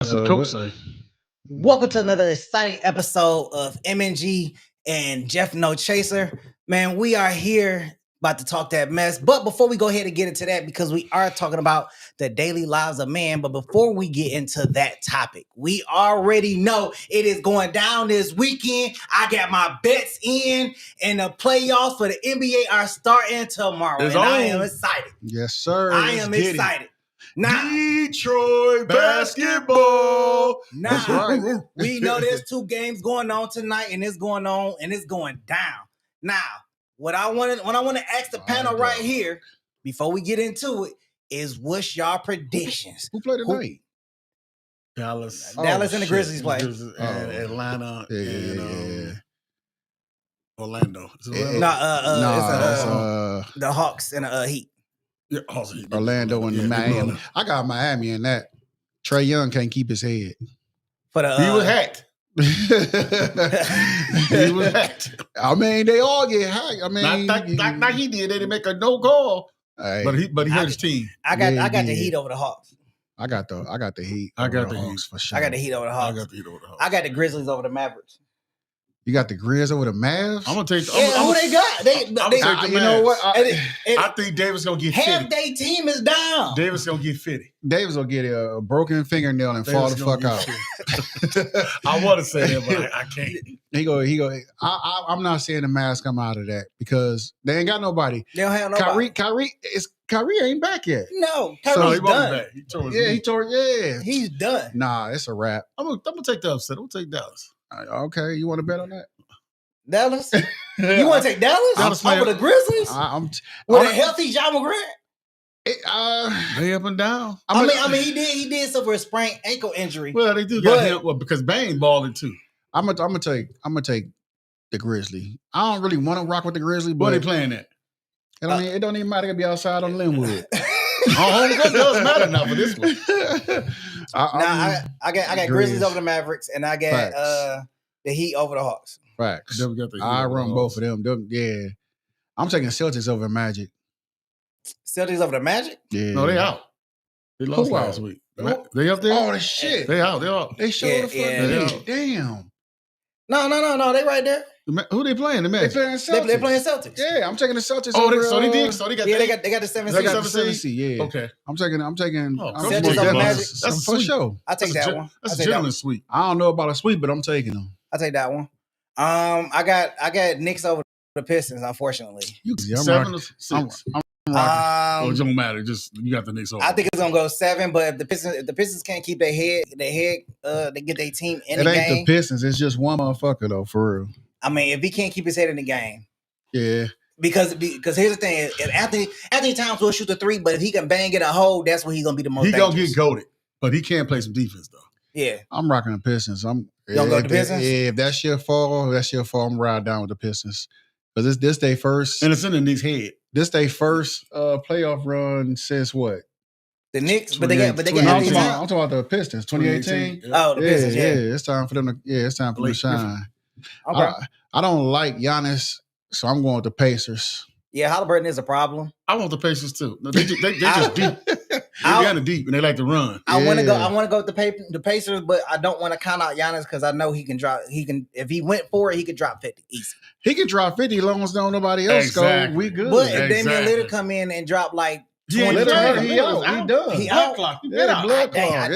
That's what Coach say. Welcome to another exciting episode of MNG and Jeff No Chaser. Man, we are here about to talk that mess. But before we go ahead and get into that, because we are talking about the daily lives of man, but before we get into that topic, we already know it is going down this weekend. I got my bets in, and the playoffs for the NBA are starting tomorrow. It's and I on. am excited. Yes, sir. I am excited. Now, Detroit basketball. Now, That's right. we know there's two games going on tonight, and it's going on, and it's going down. Now, what I want to ask the panel right here before we get into it is, what's y'all predictions? Who played tonight? Dallas. Dallas and the Grizzlies play. And Atlanta and Orlando. Is it No, it's the Hawks and the Heat. Yeah, Orlando and Miami. I got Miami in that. Trae Young can't keep his head. For the he was hacked. He was hacked. I mean, they all get hacked. I mean, not he did. They didn't make a no call. Hey, but he hurt his team. I got the Heat over the Hawks. I got the Heat. I got the Hawks Heat for sure. I got the Heat over the Hawks. I got the Heat over the Hawks. I got the Grizzlies over the Mavericks. You got the Grizz over the Mavs? I'm gonna take. Who they got? You know what? I think Davis gonna get half 50. their team is down. Davis gonna get 50. Davis will get a broken fingernail and fall the fuck out. I want to say that, but I can't. He go. I'm not saying the Mavs come out of that because they ain't got nobody. They don't have nobody. Kyrie ain't back yet. No, Kyrie's done. Back. He tore He's done. Nah, it's a wrap. I'm gonna take the upset. I'm gonna take Dallas. Okay, you want to bet on that? Dallas? You want to take Dallas over the Grizzlies? With a healthy Ja Morant? They up and down. I mean, he did suffer a sprained ankle injury. Well, they do got him because Bane balling too. I'm gonna take the Grizzly. I don't really want to rock with the Grizzly, but what they playing at? I mean, it don't even matter to be outside on Linwood. It does matter now for this one. I got Grizzlies over the Mavericks, and I got the Heat over the Hawks. Facts. I run both of them. Yeah, I'm taking Celtics over Magic. Celtics over the Magic? Yeah. No, they out. They lost last week. They up there? Oh, the shit. They out. They out. They showed the fuck. Damn. No. They right there. Who they playing? The Magic. They playing Celtics. They playing Celtics. Yeah, I'm taking the Celtics. So they did. So they got. Yeah, they got the 7 They got the 7 seed. Yeah. Okay. I'm taking. Celtics over Magic. That's for sure. I take that one. That's a gentleman's sweep. I don't know about a sweep, but I'm taking them. I take that one. I got Knicks over the Pistons. Unfortunately, 7 or 6. It don't matter. Just you got the Knicks over. I think it's gonna go 7. But if the Pistons can't keep their head, they get their team in the game. It ain't the Pistons. It's just one motherfucker though, for real. I mean, if he can't keep his head in the game, yeah. Because here's the thing: if Anthony Towns will shoot the 3, but if he can bang it a hole, that's when he's gonna be the most. He dangerous. gonna get goated, but he can't play some defense though. Yeah, I'm rocking the Pistons. You gonna go with the Pistons? If that shit fall, I'm riding down with the Pistons. Because this day first, and it's in the Knicks' head. This day first playoff run since what? The Knicks, but they got Anthony Towns. I'm talking about the Pistons, 2018. Oh, the Pistons. Yeah, it's time for them to. Yeah, it's time for them to shine. Okay. I don't like Giannis, so I'm going with the Pacers. Yeah, Halliburton is a problem. I want the Pacers too. No, they just deep. They're kind of deep, and they like to run. I want to go with the Pacers, but I don't want to count out Giannis because I know he can drop. He can, if he went for it, he could drop 50 easy. He can drop 50 as long as don't nobody else go. We good. But if Damian Lillard come in and drop like 20, he done. He blood clock. Blood clock.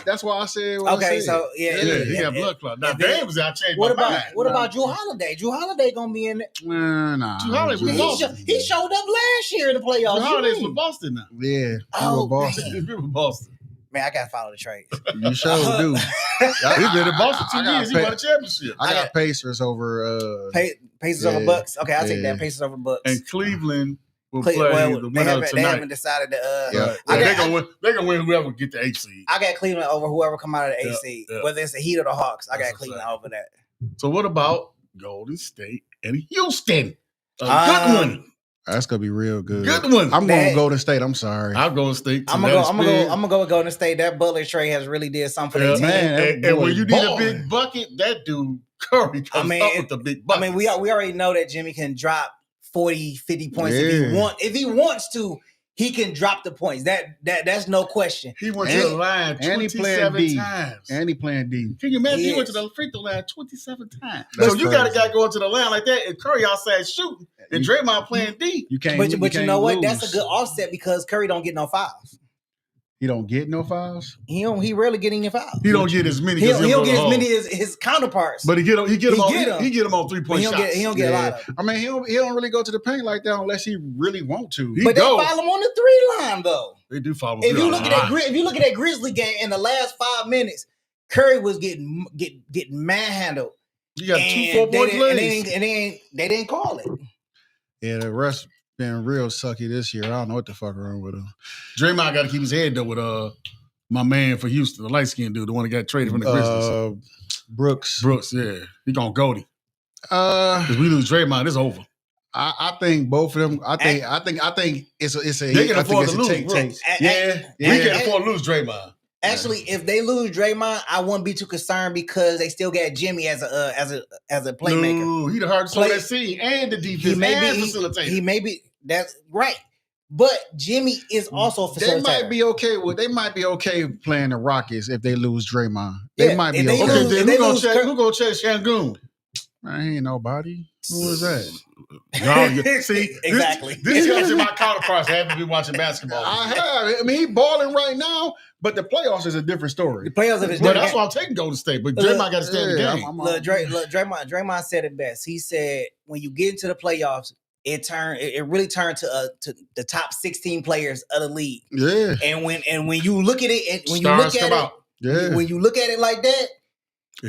That's why I said. Okay, so he got blood clock. Now Dame was out changing. What about Drew Holiday? Drew Holiday gonna be in it? Nah. Drew Holiday with Boston. He showed up last year in the playoffs. Drew Holiday's with Boston now. Yeah, with Boston. He's with Boston. Man, I gotta follow the trades. You sure do. He's been in Boston 2 years. He won a championship. I got Pacers over. Pacers over Bucks. Okay, I'll take that. Pacers over Bucks. And Cleveland will play the winner tonight. They haven't decided to. They're gonna win whoever get the 8 seed. I got Cleveland over whoever come out of the 8 seed. Whether it's the Heat or the Hawks, I got Cleveland over that. So what about Golden State and Houston? Good one. That's gonna be real good. Good one. I'm going to Golden State. I'm sorry. I'll go with State. I'm gonna go with Golden State. That Butler trade has really did something for their team. And when you need a big bucket, that dude Curry comes up with the big bucket. I mean, we already know that Jimmy can drop 40, 50 points if he wants to. he can drop the points. That's no question. He went to the line 27 times. And he playing D. Can you imagine? He went to the free throw line 27 times. That's so you got a guy going to the line like that, and Curry outside shooting, and Draymond playing D. You can't. But you know what? Lose. That's a good offset because Curry don't get no fouls. He don't get no fouls. He rarely get any fouls. He don't get as many. He don't get as many as his counterparts. But he get them on 3-point shots. He don't get a lot of them. I mean, he don't really go to the paint like that unless he really want to. But they foul him on the 3 line though. They do foul him. If you look at that Grizzly game in the last 5 minutes, Curry was getting manhandled. You got 2 4-point plays, and they didn't call it. Yeah, the rest been real sucky this year. I don't know what the fuck wrong with him. Draymond got to keep his head though with my man for Houston, the light skinned dude, the one that got traded from the Grizzlies. Brooks, yeah, he gonna goatee. If we lose Draymond, it's over. I think both of them. I think it's a. They can afford to lose. Yeah, we can afford to lose Draymond. Actually, if they lose Draymond, I wouldn't be too concerned because they still got Jimmy as a playmaker. No, he the hardest on that scene and the defense and facilitator. He may be. That's right. But Jimmy is also a facilitator. They might be okay playing the Rockets if they lose Draymond. They might be okay. Then who gonna check Shangoon? I ain't nobody. Who is that? See, exactly. This comes to my counterparts. I haven't been watching basketball. I have. I mean, he balling right now, but the playoffs is a different story. The playoffs are different. That's why I'm taking Golden State. But Draymond got to stay in the game. Draymond said it best. He said, when you get into the playoffs, it really turned to the top 16 players of the league. Yeah. And when you look at it, when you look at it like that,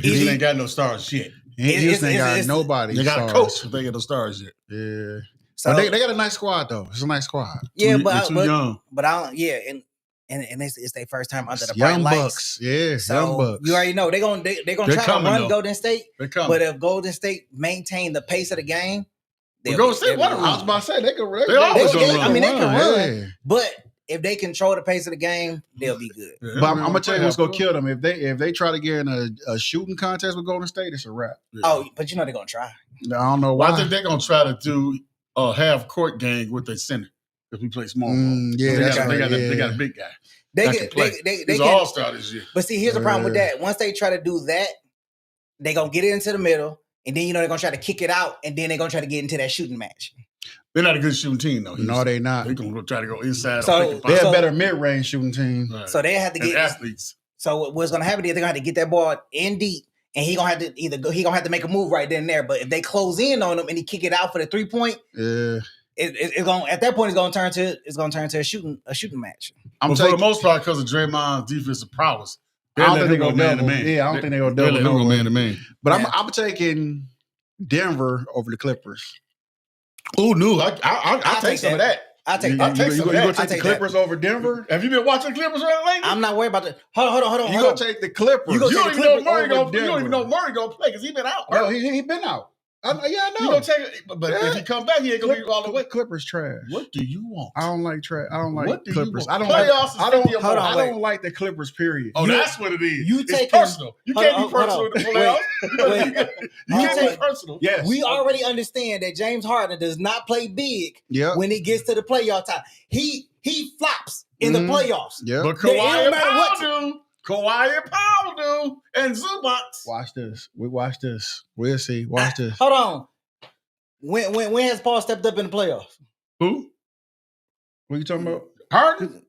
he ain't got no stars yet. He ain't got nobody. They got a coach, but they got no stars yet. Yeah. So they got a nice squad though. It's a nice squad. Yeah, too young. But I don't. Yeah, and it's their first time under the young bright Bucks. lights. Yeah, so young Bucks. You already know they're gonna try to run Golden State. But if Golden State maintain the pace of the game, Golden State. I was about to say they can run. They can run. But if they control the pace of the game, they'll be good. Yeah, but I'm gonna tell you what's gonna kill them. If they try to get in a shooting contest with Golden State, it's a wrap. Yeah. Oh, but you know they're gonna try. I don't know why. I think they're gonna try to do a half court game with their center if we play small ball. Yeah, they got a big guy. He's an all-star this year. But see, here's the problem with that. Once they try to do that, they're gonna get it into the middle, and then they're gonna try to kick it out, and then they're gonna try to get into that shooting match. They're not a good shooting team, though. No, they're not. They're going to try to go inside. So they're a better mid-range shooting team. Right. So they have to get athletes. So what's going to happen is they're going to have to get that ball in deep, and he going to have to make a move right then and there. But if they close in on him and he kick it out for the 3-point, it's going at that point it's going to turn to a shooting match. For the most part, because of Draymond's defensive prowess, I don't think they go man-to-man. Yeah, I don't think they go double. They'll go man-to-man. But I'm taking Denver over the Clippers. Oh no! I'll take some of that. I'll take that. You gonna take the Clippers over Denver? Have you been watching the Clippers lately? I'm not worried about that. Hold on. You gonna take the Clippers? You don't even know Murray gonna play because he been out. Oh, he been out. I know. You gonna take it, but if he come back, he ain't gonna be all the way. Clippers trash. What do you want? I don't like trash. I don't like Clippers. I don't like the Clippers. Period. Oh, that's what it is. It's personal. You can't be personal in the playoffs. You can't be personal. Yes. We already understand that James Harden does not play big when he gets to the playoff time. He flops in the playoffs. Yeah. But Kawhi and Powell do. Kawhi and Powell do. And Zubac. Watch this. Watch this. We'll see. Watch this. Hold on. When has Paul stepped up in the playoffs? Who? What are you talking about? Harden?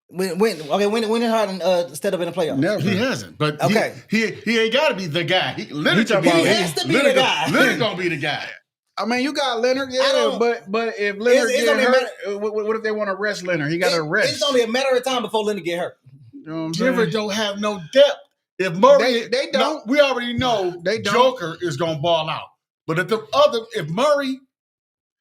When did Harden step up in the playoffs? Never. He hasn't. But okay. He ain't got to be the guy. He has to be the guy. Leonard gonna be the guy. I mean, you got Leonard, but if Leonard get hurt, what if they want to rest Leonard? He got to rest. It's only a matter of time before Leonard get hurt. You know Denver don't have no depth. If Murray, they don't. We already know Joker is gonna ball out. But if Murray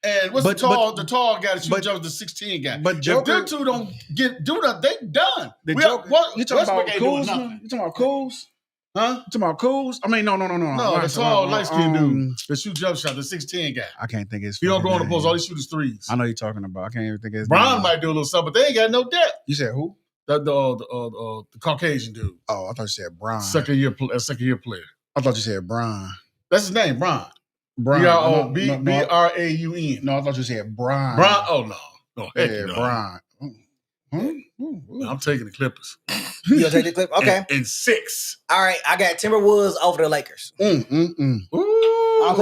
and the tall guy that shoots jumps the 16 guy. But Joker, if them two don't do that, they done. You talking about Kuz? You talking about Kuz? Huh? You talking about Kuz? I mean, no. No, the tall, light-skinned dude that shoot jump shot, the 16 guy. I can't think his. He don't go on the post. All he shoots threes. I know you're talking about. I can't even think his. Bron might do a little something, but they ain't got no depth. You said who? The Caucasian dude. Oh, I thought you said Bron. Second year player. I thought you said Bron. That's his name, Bron. Bron. B-R-A-U-N. No, I thought you said Bron. Bron. Oh no. Yeah, Bron. I'm taking the Clippers. You gonna take the Clippers? Okay. In 6. All right. I got Timberwolves over the Lakers. Ooh. I'm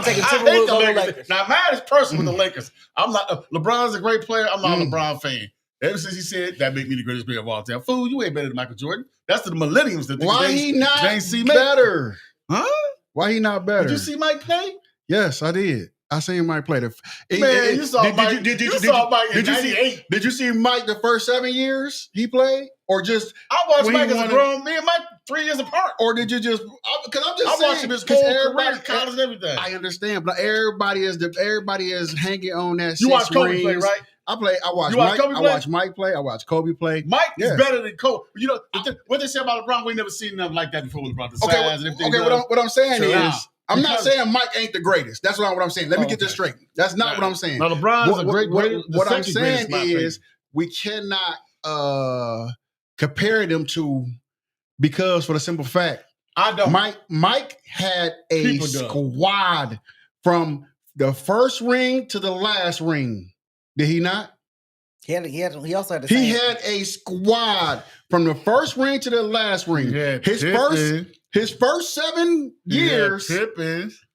taking Timberwolves over the Lakers. Now, mine is personal with the Lakers. I'm not. LeBron's a great player. I'm not a LeBron fan. Ever since he said that make me the greatest player of all time. Fool, you ain't better than Michael Jordan. That's the millenniums that Why he not see better? Huh? Why he not better? Did you see Mike play? Yes, I did. I seen Mike play. You saw Mike. Did you saw Mike in 98. Did you see Mike the first 7 years he played? Or just I watched Mike as a grown me and Mike 3 years apart. Or did you just because I'm just saying, watching his whole career, college and everything. I understand, but everybody is hanging on that. You watch Kobe play, right? I watch Mike. I watch Mike play. I watch Kobe play. Mike is better than Kobe. You know what they say about LeBron? We never seen nothing like that before with LeBron. What I'm saying is, I'm not saying Mike ain't the greatest. That's not what I'm saying. Let me get this straight. That's not what I'm saying. Now LeBron is a great. What I'm saying is we cannot compare them to because for the simple fact I don't. Mike had a squad from the first ring to the last ring. Did he not? He also had He had a squad from the first ring to the last ring. His first 7 years.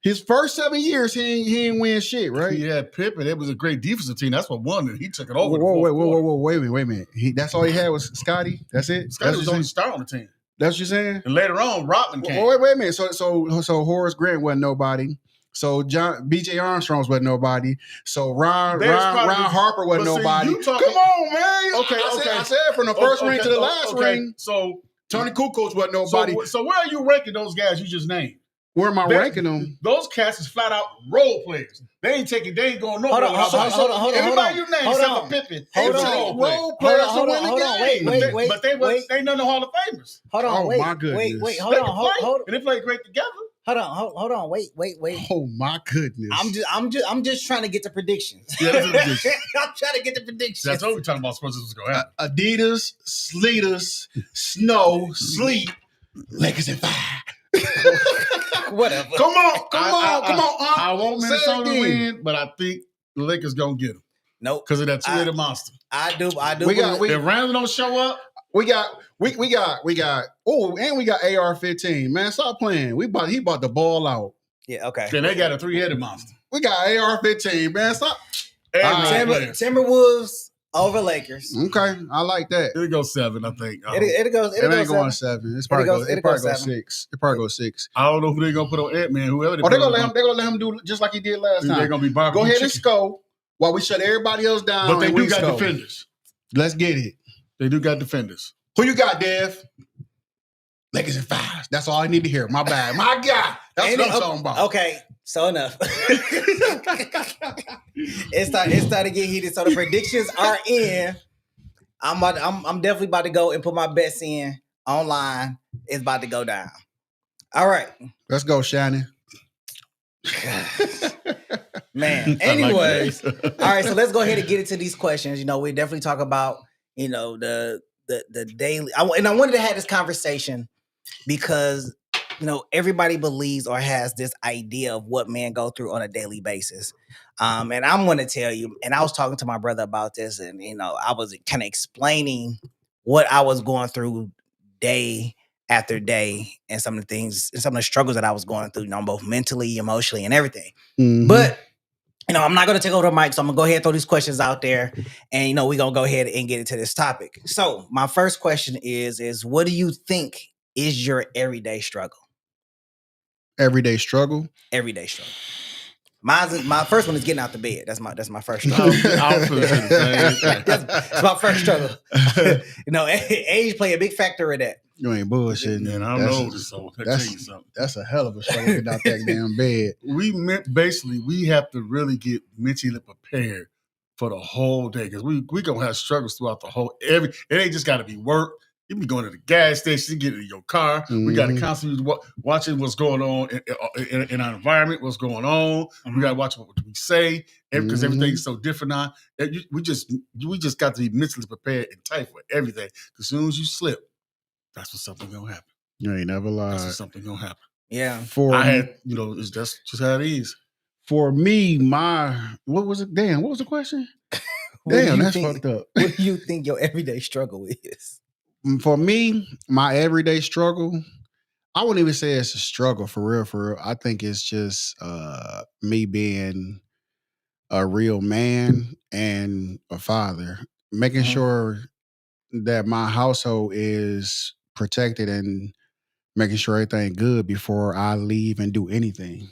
His first 7 years, he ain't win shit, right? He had Pippen. It was a great defensive team. That's what won it. He took it over. Wait a minute. That's all he had was Scotty. That's it. Scotty was the only star on the team. That's what you're saying. And later on, Rodman came. Wait a minute. So Horace Grant wasn't nobody. So B.J. Armstrong's wasn't nobody. So Ron Harper wasn't nobody. Come on, man. Okay. I said from the first ring to the last ring. So Tony Kukoc wasn't nobody. So where are you ranking those guys you just named? Where am I ranking them? Those cats is flat out role players. They ain't going nowhere. Hold on. Everybody you named except for Pippen. Role players to win the game. But they ain't none of the Hall of Famers. Hold on, wait. My goodness. Wait, hold on. And they played great together. Hold on, wait. Oh my goodness! I'm just trying to get the predictions. Yeah, that's I'm trying to get the predictions. That's what we're talking about. Supposed was going to happen. Adidas, Sleeters, Snow, Sleep, Lakers and 5. Whatever. Come on. I want Minnesota to win, but I think the Lakers gonna get them. Nope, because of that two-headed monster. I do. If Randall don't show up. We got. Oh, and we got AR-15. Man, stop playing. He bought the ball out. Yeah, okay. Then they got a 3-headed monster. We got AR-15. Man, stop. Timberwolves over Lakers. Okay, I like that. It'll go 7, I think. It ain't going 7. It probably go 6. It probably go 6. I don't know who they're gonna put on Ant-Man. Whoever they're gonna let him do just like he did last time. They're gonna be go ahead and score while we shut everybody else down. But they do got defenders. Let's get it. They do got defenders. Who you got, Dev? Lakers and 5. That's all I need to hear. My bad. My God. That's what I'm talking about. Okay, so enough. It's starting to get heated. So the predictions are in. I'm definitely about to go and put my bets in online. It's about to go down. All right. Let's go, Shannon. Man. Anyways. All right, so let's go ahead and get into these questions. We definitely talk about, the daily, and I wanted to have this conversation because everybody believes or has this idea of what men go through on a daily basis, and I'm going to tell you. And I was talking to my brother about this, and I was kind of explaining what I was going through day after day, and some of the things, and some of the struggles that I was going through, both mentally, emotionally, and everything. Mm-hmm. But I'm not going to take over the mic, so I'm going to go ahead and throw these questions out there, and, we're going to go ahead and get into this topic. So my first question is what do you think is your everyday struggle? Everyday struggle? Everyday struggle. My first one is getting out the bed. That's my first struggle. That's my first struggle. Age play a big factor in that. You ain't bullshitting. Man, I don't know. So I tell you something. That's a hell of a struggle getting out that damn bed. We have to really get mentally prepared for the whole day because we gonna have struggles throughout the whole it ain't just gotta be work. You be going to the gas station, get in your car. Mm-hmm. We got to constantly watching what's going on in our environment, what's going on. Mm-hmm. We got to watch what we say because everything's so different now. We just got to be mentally prepared and tight for everything. Because as soon as you slip, that's when something gonna happen. You ain't never lied. That's when something gonna happen. Yeah. That's just how it is. For me, what was it? Damn, what was the question? Damn, that's fucked up. What do you think your everyday struggle is? For me, my everyday struggle, I wouldn't even say it's a struggle for real, for real. I think it's just me being a real man and a father, making sure that my household is protected and making sure everything good before I leave and do anything.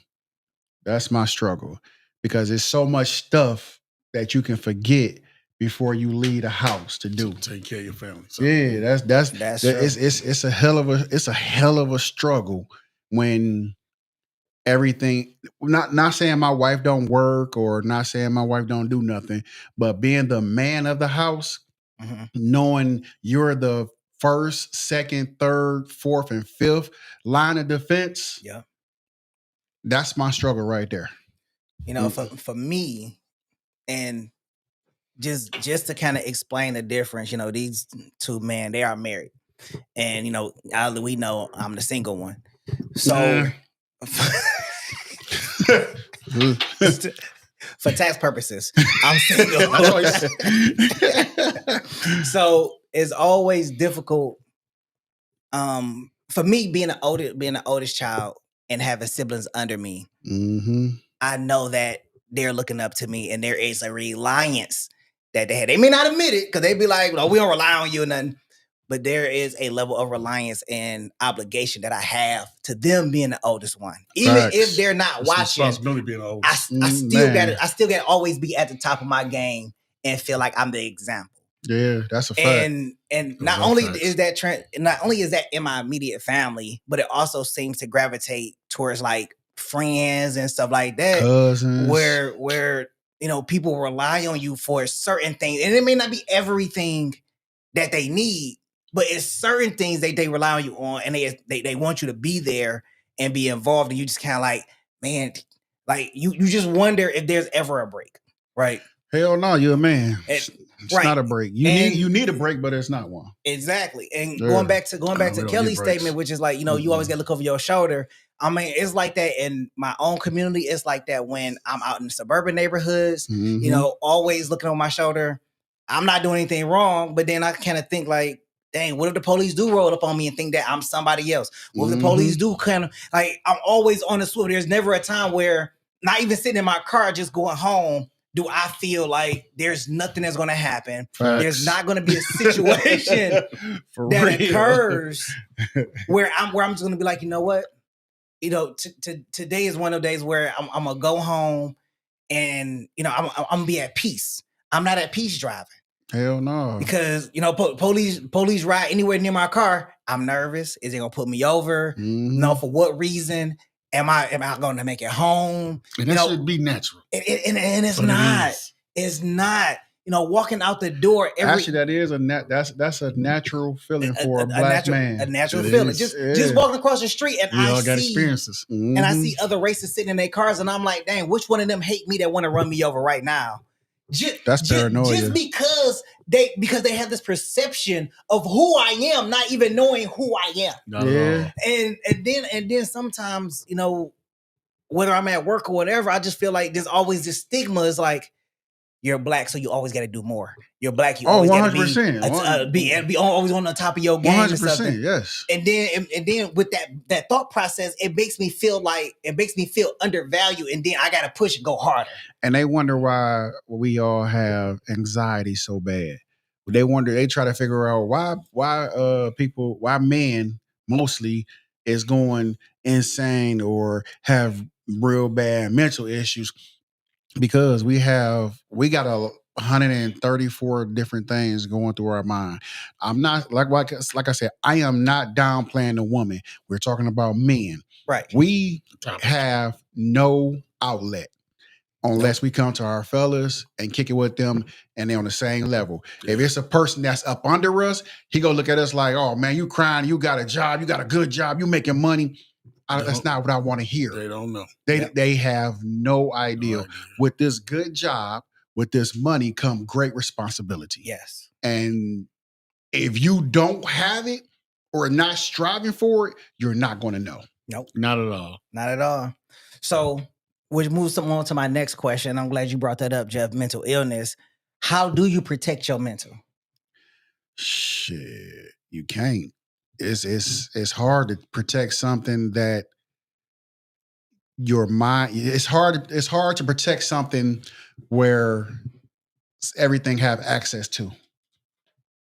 That's my struggle because there's so much stuff that you can forget before you leave the house to do. Take care of your family. So. Yeah, that's true. It's a hell of a struggle when everything. Not saying my wife don't work or not saying my wife don't do nothing, but being the man of the house, knowing you're the first, second, third, fourth, and fifth line of defense. Yeah, that's my struggle right there. You know, for me, and just to kind of explain the difference, you know, these two men, they are married, and you know, we know I'm the single one, so for tax purposes, I'm single. So it's always difficult, for me being the oldest child and having siblings under me. I know that they're looking up to me, and there is a reliance that they have. They may not admit it because they be like, "No, we don't rely on you," or nothing. But there is a level of reliance and obligation that I have to them being the oldest one, even if they're not watching. Responsibility being the oldest. I still got to. I still got to always be at the top of my game and feel like I'm the example. Yeah, that's a fact. And not only is that in my immediate family, but it also seems to gravitate towards like friends and stuff like that, cousins, where you know people rely on you for certain things, and it may not be everything that they need, but it's certain things they rely on you on, and they want you to be there and be involved, and you just kind of like, man, like you just wonder if there's ever a break, right? Hell no, you're a man. It's not a break. You need a break, but it's not one. Exactly. And going back to Kelly's statement, which is like, you know, you always got to look over your shoulder. I mean, it's like that in my own community. It's like that when I'm out in suburban neighborhoods, you know, always looking on my shoulder. I'm not doing anything wrong, but then I kind of think like, dang, what if the police do roll up on me and think that I'm somebody else? What if the police do kind of like, I'm always on the swivel. There's never a time where not even sitting in my car, just going home, do I feel like there's nothing that's going to happen? Facts. There's not going to be a situation that occurs where I'm just going to be like, you know what? You know, today is one of those days where I'm going to go home and, you know, I'm going to be at peace. I'm not at peace driving. Hell no. Because, you know, police ride anywhere near my car, I'm nervous. Is it going to put me over? No, for what reason? Am I going to make it home? And that should be natural. And it's not. It's not. You know, walking out the door. Actually, that is that's a natural feeling for a black man. A natural feeling. Just walking across the street, and we all got experiences. And I see other racists sitting in their cars, and I'm like, dang, which one of them hate me that want to run me over right now? That's paranoia. Just because they have this perception of who I am, not even knowing who I am. Yeah. And then sometimes, you know, whether I'm at work or whatever, I just feel like there's always this stigma. Is like, you're black, so you always got to do more. You're black, you always got to be always on the top of your game. 100%, yes. And then with that thought process, it makes me feel undervalued, and then I got to push and go harder. And they wonder why we all have anxiety so bad. They try to figure out why men mostly is going insane or have real bad mental issues. Because we got 134 different things going through our mind. I'm not like I said, I am not downplaying the woman. We're talking about men. Right. We have no outlet unless we come to our fellas and kick it with them and they're on the same level. If it's a person that's up under us, he gonna look at us like, oh man, you crying, you got a job, you got a good job, you making money. That's not what I want to hear. They don't know. They have no idea. With this good job, with this money, come great responsibility. Yes. And if you don't have it or not striving for it, you're not going to know. Nope. Not at all. Not at all. So, which moves on to my next question. I'm glad you brought that up, Jeff. Mental illness. How do you protect your mental? Shit, you can't. It's hard to protect something that your mind. It's hard to protect something where everything have access to.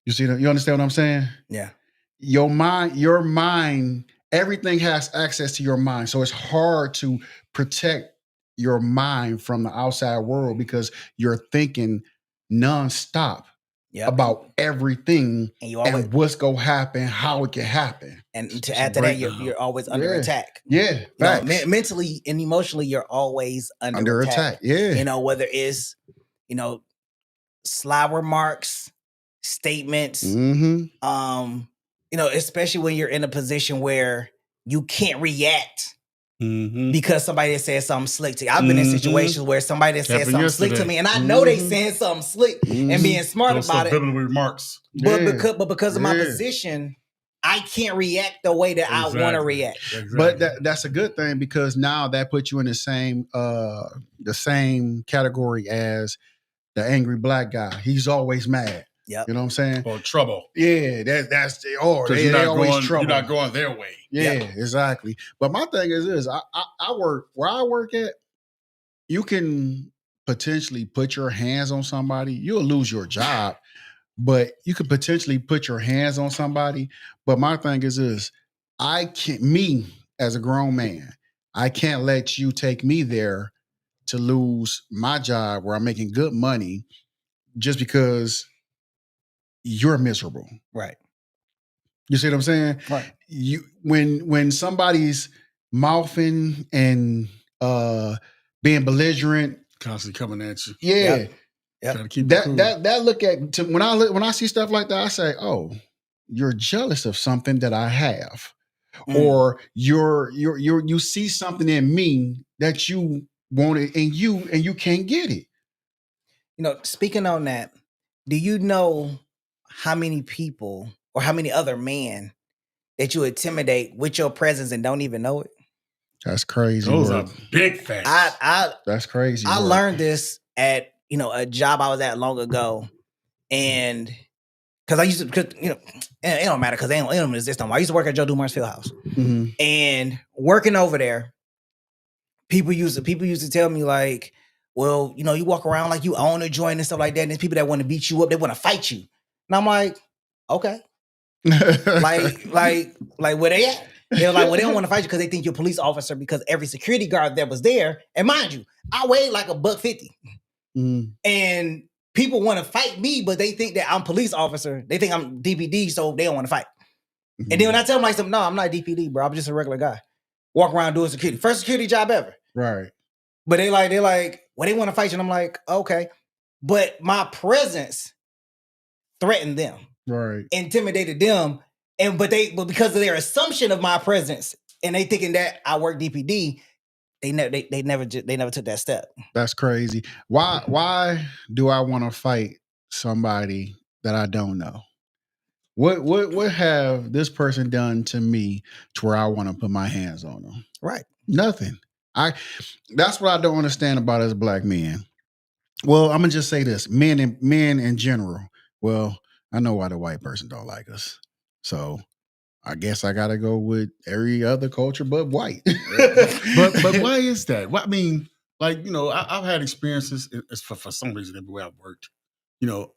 You see that? You understand what I'm saying? Yeah. Your mind, everything has access to your mind. So it's hard to protect your mind from the outside world because you're thinking nonstop Yep. about everything And you always and what's gonna happen, how it can happen. and to It's add a to that, breakdown. you're always under Yeah. attack. Yeah, No, facts. mentally and emotionally, you're always under Under attack. attack. Yeah. You know, whether it's, you know, sly remarks, statements, Mm-hmm. you know, especially when you're in a position where you can't react Mm-hmm. because somebody said something slick to you. I've been in Mhm. situations where somebody said Happened something slick to yesterday. me, and I know they Mhm. saying something slick and Mhm. being smart Those about it. subliminal remarks. But Yeah. because of my Yeah. position, I can't react the way that I want to Exactly. react. Exactly. But that's a good thing because now that puts you in the same category as the angry black guy. He's always mad. Yep. You know what I'm saying? or trouble. Yeah, that's Because they always you're trouble. not going their way. Yeah, Yep. exactly. But my thing is this: I work where I work at. You can potentially put your hands on somebody. You'll lose your job, but you could potentially put your hands on somebody. But my thing is this: I can't. Me as a grown man, I can't let you take me there to lose my job where I'm making good money just because you're miserable. Right. You see what I'm saying? Right. You when somebody's mouthing and being belligerent, Constantly coming at you. yeah, Yep. Trying to keep it that cool. that look at when I see stuff like that, I say, oh, you're jealous of something that I have, or you see something in me that you wanted in you and you can't get it. You know, speaking on that, do you know how many people or how many other men that you intimidate with your presence and don't even know it? That's crazy Those work. are big facts. I That's crazy. I work. learned this at, you know, a job I was at long ago, and because I used to, because, you know, it don't matter because they don't exist no more. I used to work at Joe Dumars Fieldhouse, Mhm. and working over there, people used to tell me like, well, you know, you walk around like you own a joint and stuff like that, and there's people that want to beat you up, they want to fight you, and I'm like, okay, like where they at? They're like, well, they don't want to fight you because they think you're a police officer because every security guard that was there, and mind you, I weigh like $150, Mhm. and people want to fight me, but they think that I'm police officer. They think I'm DPD, so they don't want to fight. And then when I tell them like, no, I'm not DPD, bro. I'm just a regular guy. Walk around doing security. First security job ever. Right. But they're like, well, they want to fight you. And I'm like, okay. But my presence threatened them, Right. intimidated them. But because of their assumption of my presence and they thinking that I work DPD, they never took that step. That's crazy. Why do I want to fight somebody that I don't know? What have this person done to me to where I want to put my hands on them? Right. Nothing. That's what I don't understand about us black men. Well, I'm gonna just say this: men in general. Well, I know why the white person don't like us. So I guess I gotta go with every other culture but white. but why is that? Well, I mean, like, you know, I've had experiences for some reason everywhere I've worked. You know,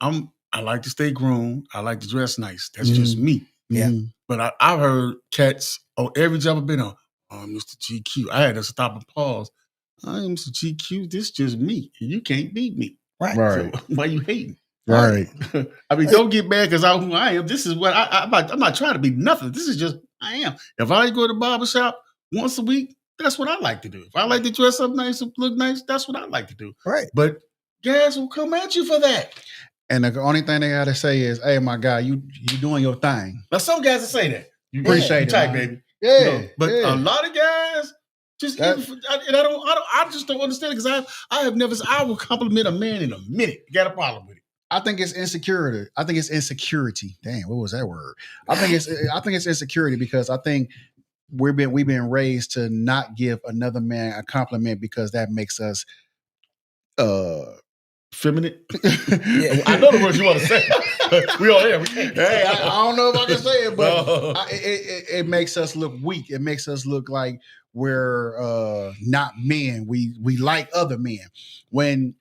I like to stay groomed. I like to dress nice. That's just me. Yeah. But I've heard cats on every job I've been on. Mr. GQ. I had to stop and pause. I am Mr. GQ. This just me. And you can't beat me. Right. Right. So why you hating? Right. I mean, don't get mad because I'm who I am. This is what I'm not trying to be nothing. This is just I am. If I go to the barber shop once a week, that's what I like to do. If I like to dress up nice and look nice, that's what I like to do. Right. But guys will come at you for that. And the only thing they gotta say is, "Hey, my guy, you doing your thing." Now some guys will say that. You Appreciate it, tight, man. baby. Yeah, You know, but yeah. a lot of guys just I just don't understand because I will compliment a man in a minute. Got a problem with it. I think it's insecurity. I think it's insecurity. Damn, what was that word? I think it's insecurity because I think we've been raised to not give another man a compliment because that makes us feminine. Yeah. I know the words you want to say. We all here. We can't. Hey, I don't know if I can say it, but No. it makes us look weak. It makes us look like we're not men. We like other men when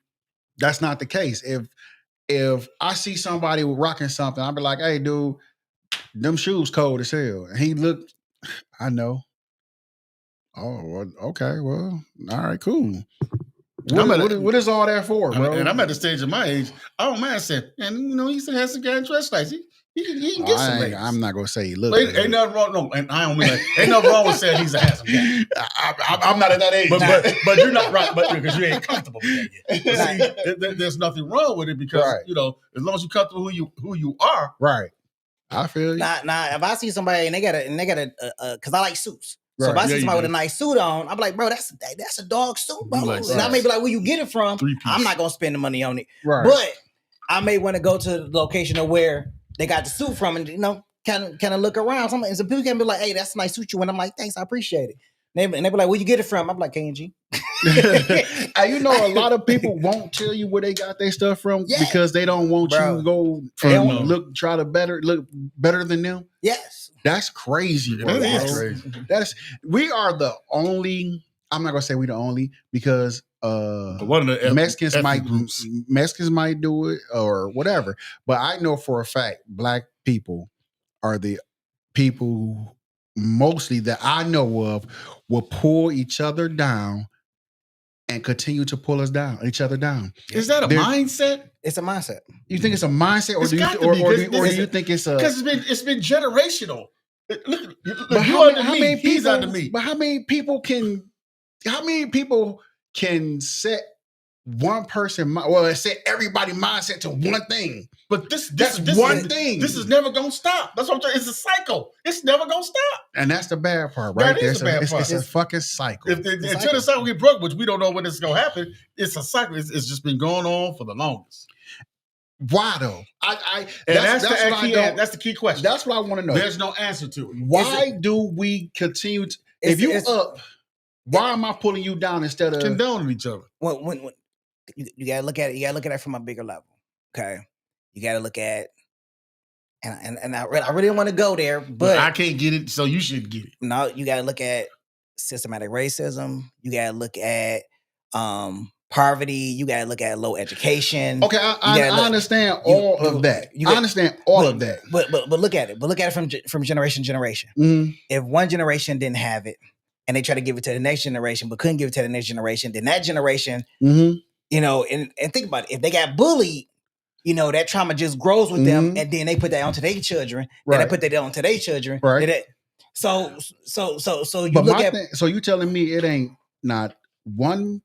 that's not the case. If I see somebody rocking something, I'll be like, "Hey, dude, them shoes cold as hell." And he looked, I know. Oh, well, okay. Well, all right, cool. What is all that for, bro? And I'm at the stage of my age. I don't mind saying, and he still has some guy dress nice. He can get some ladies. I'm not gonna say he look. Ain't nothing wrong. No, and I don't mean like, ain't nothing wrong with saying he's a handsome guy. I'm not at that age. But you're not right. But because you ain't comfortable with that yet. But see, there's nothing wrong with it because Right. As long as you're comfortable who you are. Right. I feel you. Nah. If I see somebody and they got because I like suits. So if Right. I see Yeah, somebody you with a nice suit on, I'm like, bro, that's a dog suit, bro. You like And I may be like, where you get it from? Three-piece. I'm not gonna spend the money on it. Right. But I may want to go to the location of where they got the suit from and kind of look around. And some people can be like, hey, that's a nice suit you. And I'm like, thanks, I appreciate it. And they be like, where you get it from? I'm like, K&G. A lot of people won't tell you where they got their stuff from because they don't want you to go try to look better than them. Yes. That's crazy, bro. That is crazy. We are the only. I'm not gonna say we the only because one of the Mexicans might do it or whatever. But I know for a fact Black people are the people mostly that I know of will pull each other down and continue to pull each other down. Is that a mindset? It's a mindset. You think it's a mindset, or do you think it's a? Because it's been generational. Look, but how many people can set one person? Set everybody mindset to one thing. But this one thing. This is never gonna stop. That's what I'm saying. It's a cycle. It's never gonna stop. And that's the bad part, right? That is the bad part. It's a fucking cycle. Until the cycle get broke, which we don't know when it's gonna happen, it's a cycle. It's just been going on for the longest. Why though? That's the key question. That's what I want to know. There's no answer to it. Why do we continue to? If you up, why am I pulling you down instead of condoning each other? When you gotta look at it. You gotta look at it from a bigger level. Okay, you gotta look at, and I really don't want to go there, but I can't get it, so you should get it. No, you gotta look at systematic racism. You gotta look at poverty. You gotta look at low education. Okay, I understand all of that. I understand all of that. But look at it. But look at it from generation to generation. Mm-hmm. If one generation didn't have it, and they try to give it to the next generation, but couldn't give it to the next generation, then that generation, and think about it. If they got bullied, that trauma just grows with them, and then they put that onto their children. Then they put that onto their children. Right. So you but look at. So you telling me it ain't not one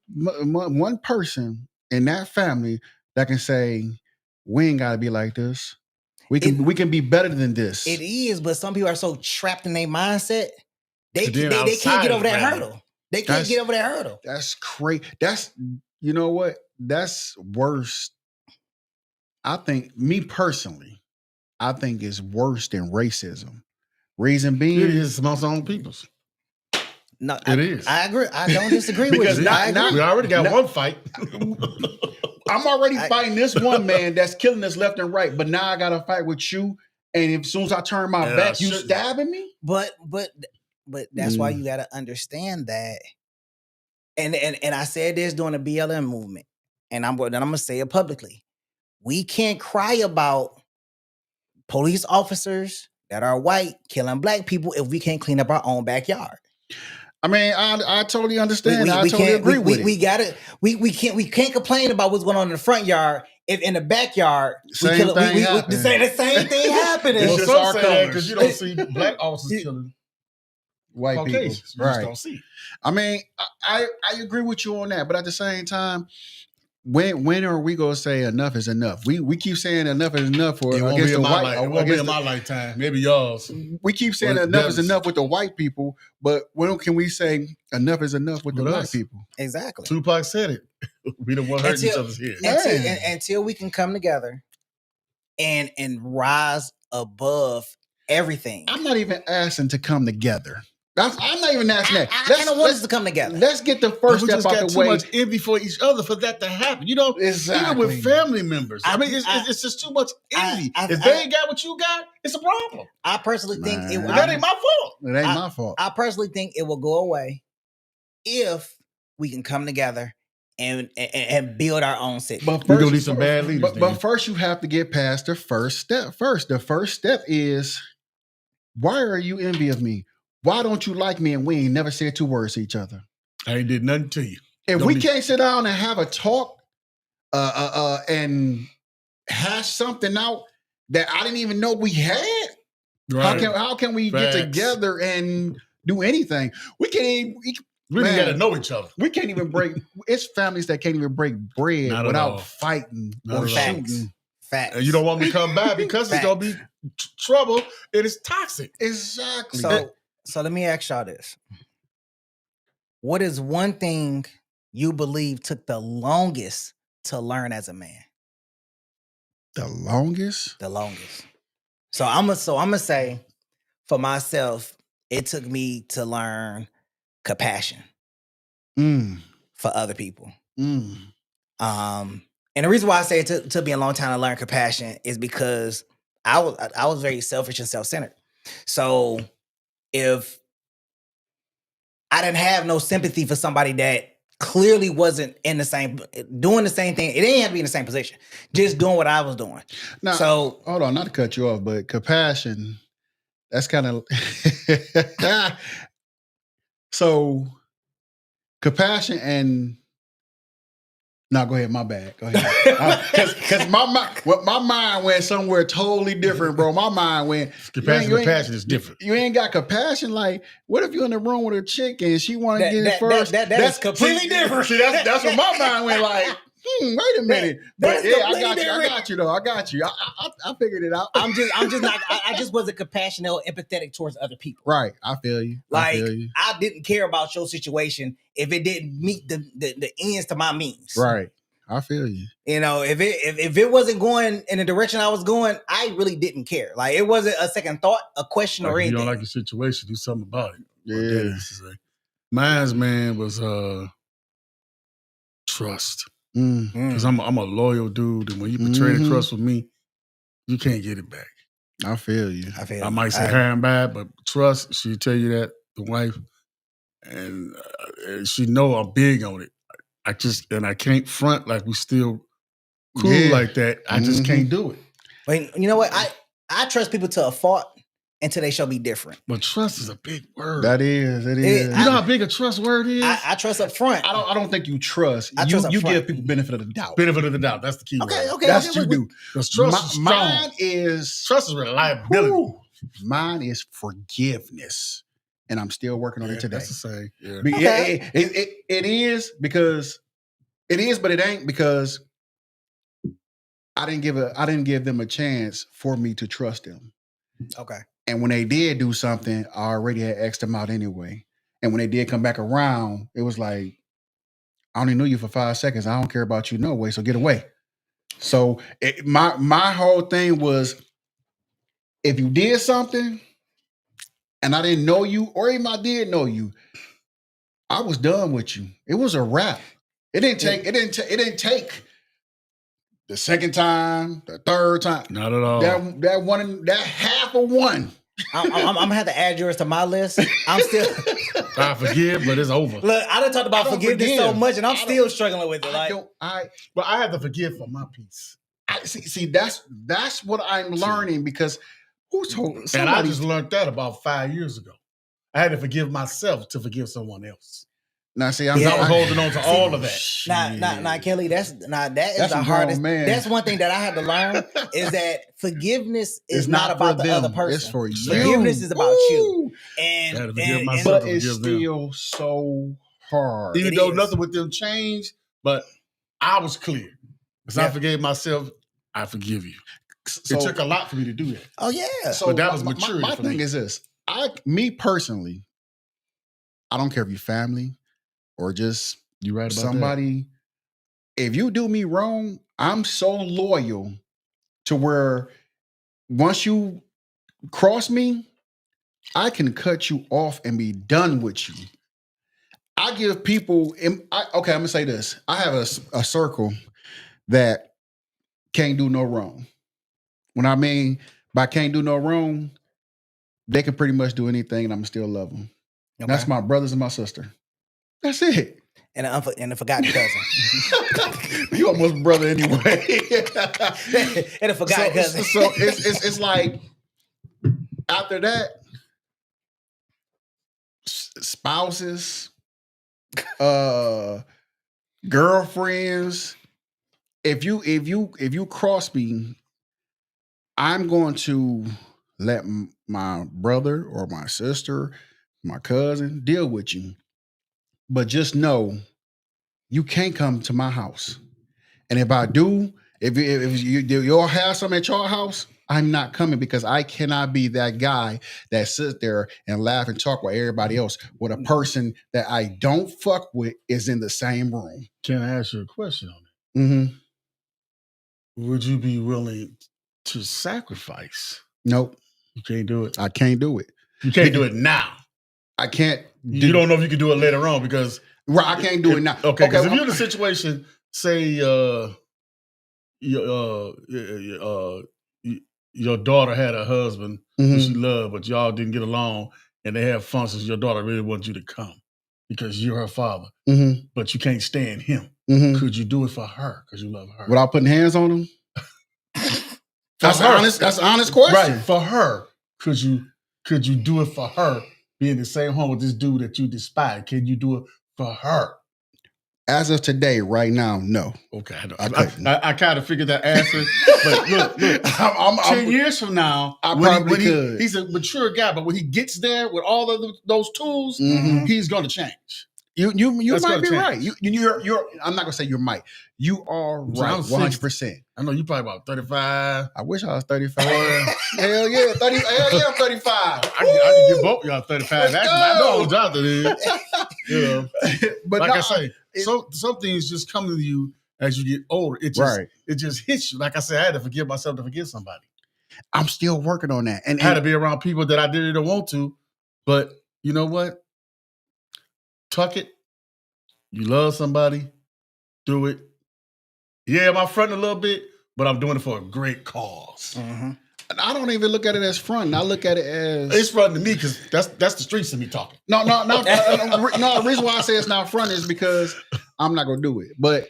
person in that family that can say we ain't got to be like this. We can be better than this. It is, but some people are so trapped in their mindset. They can't get over that hurdle. They can't get over that hurdle. That's crazy. That's, you know what? That's worse. I think, me personally, I think it's worse than racism. Reason being, it is amongst our own peoples. No, it is. I agree. I don't disagree with you. We already got one fight. I'm already fighting this one man that's killing us left and right, but now I got to fight with you. And as soon as I turn my back, you stabbing me. But that's why you got to understand that. And I said this during the BLM movement, and I'm gonna say it publicly. We can't cry about police officers that are white killing Black people if we can't clean up our own backyard. I mean, I totally understand. I totally agree with it. We can't complain about what's going on in the front yard if in the backyard the same thing happening. Well, some say that because you don't see Black officers killing white Caucasians. people. You just don't see it. I mean, I agree with you on that, but at the same time, when are we gonna say enough is enough? We keep saying enough is enough for against the white. It won't be in my lifetime. Maybe yours. We keep saying enough is enough with the white people, but when can we say enough is enough with the Black people? Exactly. Tupac said it. We don't want to hurt each other's head. Until we can come together and rise above everything. I'm not even asking to come together. I'm not even asking that. I don't want us to come together. Let's get the But first we step just out got the too way. much envy for each other for that to happen. You know, Exactly. even with family members. I mean, I- it's just too much envy. I- if they ain't got what you got, it's a problem. I personally think it. Man. And that ain't my fault. It ain't my fault. I personally think it will go away if we can come together and build our own city. But We gonna need some bad leaders. But first, you have to get past the first step. The first step is, why are you envy of me? Why don't you like me? And we ain't never said 2 words to each other. I ain't did nothing to you. If Don't we be- can't sit down and have a talk, and hash something out that I didn't even know we had, Right. how can we Facts. get together and do anything? We can't even. We didn't Man. got to know each other. We can't even break. It's families that can't even break bread Not at all. without fighting Not or at all. shooting. Facts. And you don't want me to come back because it's gonna be trouble. It is toxic. Exactly. So let me ask y'all this. What is one thing you believe took the longest to learn as a man? The longest. The longest. So I'm gonna say for myself, it took me to learn compassion for other people. And the reason why I say it took me a long time to learn compassion is because I was very selfish and self-centered. So if I didn't have no sympathy for somebody that clearly wasn't doing the same thing, it didn't have to be in the same position, just doing what I was doing. Now, So hold on, not to cut you off, but compassion, that's kind of so compassion and no, go ahead, my bad. Go ahead. Because my mind went somewhere totally different, bro. My mind went Compassion is different. You ain't got compassion. Like, what if you're in the room with a chick and she want to get it first? That's completely different. See, that's what my mind went like. Wait a minute. But yeah, I got different. you. I got you though. I got you. I figured it out. I'm just not. I just wasn't compassionate or empathetic towards other people. Right. I feel you. Like I feel you. I didn't care about your situation if it didn't meet the ends to my means. Right. I feel you. You know, if it wasn't going in the direction I was going, I really didn't care. Like it wasn't a second thought, a question, or If anything. you don't like your situation, do something about it. Yeah. Mine's, man, was trust. Mm. Because I'm a loyal dude, and when you betray the trust with me, you can't get it back. I feel you. I might say her and bad, but trust, she'll tell you that, the wife, and she know I'm big on it. I can't front like we still cool like that. I just can't do it. But you know what? I trust people to a fault until they show me different. But trust is a big word. That is. It is. You know how big a trust word is? I trust up front. I don't think you trust. I trust you up front. give people benefit of the doubt. Benefit of the doubt. That's the key word. Okay. That's what you do. Because trust is strong. Mine is Trust is reliability. Whew. Mine is forgiveness, and I'm still working on it today. That's the same. Yeah. Okay. It is because it is, but it ain't because I didn't give them a chance for me to trust them. Okay. And when they did do something, I already had X'd them out anyway. And when they did come back around, it was like, I only knew you for 5 seconds. I don't care about you no way, so get away. So my whole thing was, if you did something and I didn't know you, or even I did know you, I was done with you. It was a wrap. It didn't take the second time, the third time. Not at all. That half of one. I'm gonna have to add yours to my list. I'm still. I forgive, but it's over. Look, I done talked about forgiveness so much, and I'm still struggling with it. But I have to forgive for my peace. See, that's what I'm learning, because who told somebody? And I just learned that about 5 years ago. I had to forgive myself to forgive someone else. Now, see, I was holding on to all of that. Now, Kelly, that is the hardest. That's one thing that I had to learn is that forgiveness is not about the other person. It's for you. Forgiveness is about you. And but it's still so hard. Even though nothing with them changed, but I was clear. Because I forgave myself, I forgive you. It took a lot for me to do that. Oh, yeah. So but that was maturity. My thing is this. Me personally, I don't care if you're family or just you right about somebody. That. If you do me wrong, I'm so loyal to where once you cross me, I can cut you off and be done with you. I give people, okay, I'm gonna say this. I have a circle that can't do no wrong. When I mean by can't do no wrong, they can pretty much do anything and I'm still love them. Okay. That's my brothers and my sister. That's it. And a forgotten cousin. You almost brother anyway. And a forgotten cousin. So it's like after that, spouses, girlfriends. If you cross me, I'm going to let my brother or my sister, my cousin deal with you. But just know you can't come to my house. And if I do, if you'll have something at your house, I'm not coming because I cannot be that guy that sits there and laugh and talk with everybody else with a person that I don't fuck with is in the same room. Can I ask you a question on that? Mm-hmm. Would you be willing to sacrifice? Nope. You can't do it. I can't do it. You can't do it now. I can't. You don't know if you can do it later on because I can't do it now. Okay, because if you're in a situation, say your daughter had a husband who she loved, but y'all didn't get along, and they have functions. Your daughter really wants you to come because you're her father, but you can't stand him. Could you do it for her because you love her without putting hands on him? That's an honest question. Right, for her, could you do it for her? Be in the same home with this dude that you despise. Can you do it for her? As of today, right now, no. Okay, I kind of figured that answer. But look, 10 years from now, I probably could. He's a mature guy, but when he gets there with all of those tools, he's going to change. You might be right. You're. I'm not gonna say you might. You are right. 100%. I know you probably about 35. I wish I was 35. Hell yeah, 30. Hell yeah, I'm 35. I can get both y'all 35. Actually, I know what job that is. Yeah, but like I say, some things just come to you as you get older. It just hits you. Like I said, I had to forgive myself to forgive somebody. I'm still working on that, and I had to be around people that I didn't want to. But you know what? Tuck it. You love somebody, do it. Yeah, I'm fronting a little bit, but I'm doing it for a great cause. I don't even look at it as fronting. I look at it as it's fronting to me because that's the streets of me talking. No. The reason why I say it's not fronting is because I'm not gonna do it, but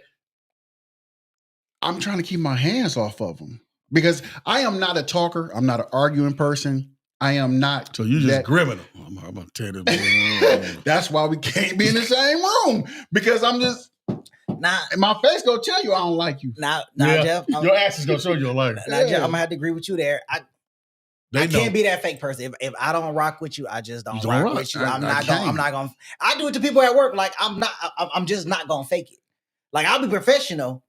I'm trying to keep my hands off of them because I am not a talker. I'm not an arguing person. I am not. So you just grimming them. I'm gonna tell you. That's why we can't be in the same room because I'm just. My face gonna tell you I don't like you. Jeff, your ass is gonna show you don't like it. Jeff, I'm gonna have to agree with you there. I can't be that fake person. If I don't rock with you, I just don't rock with you. I'm not gonna. I do it to people at work. Like I'm just not gonna fake it. Like I'll be professional.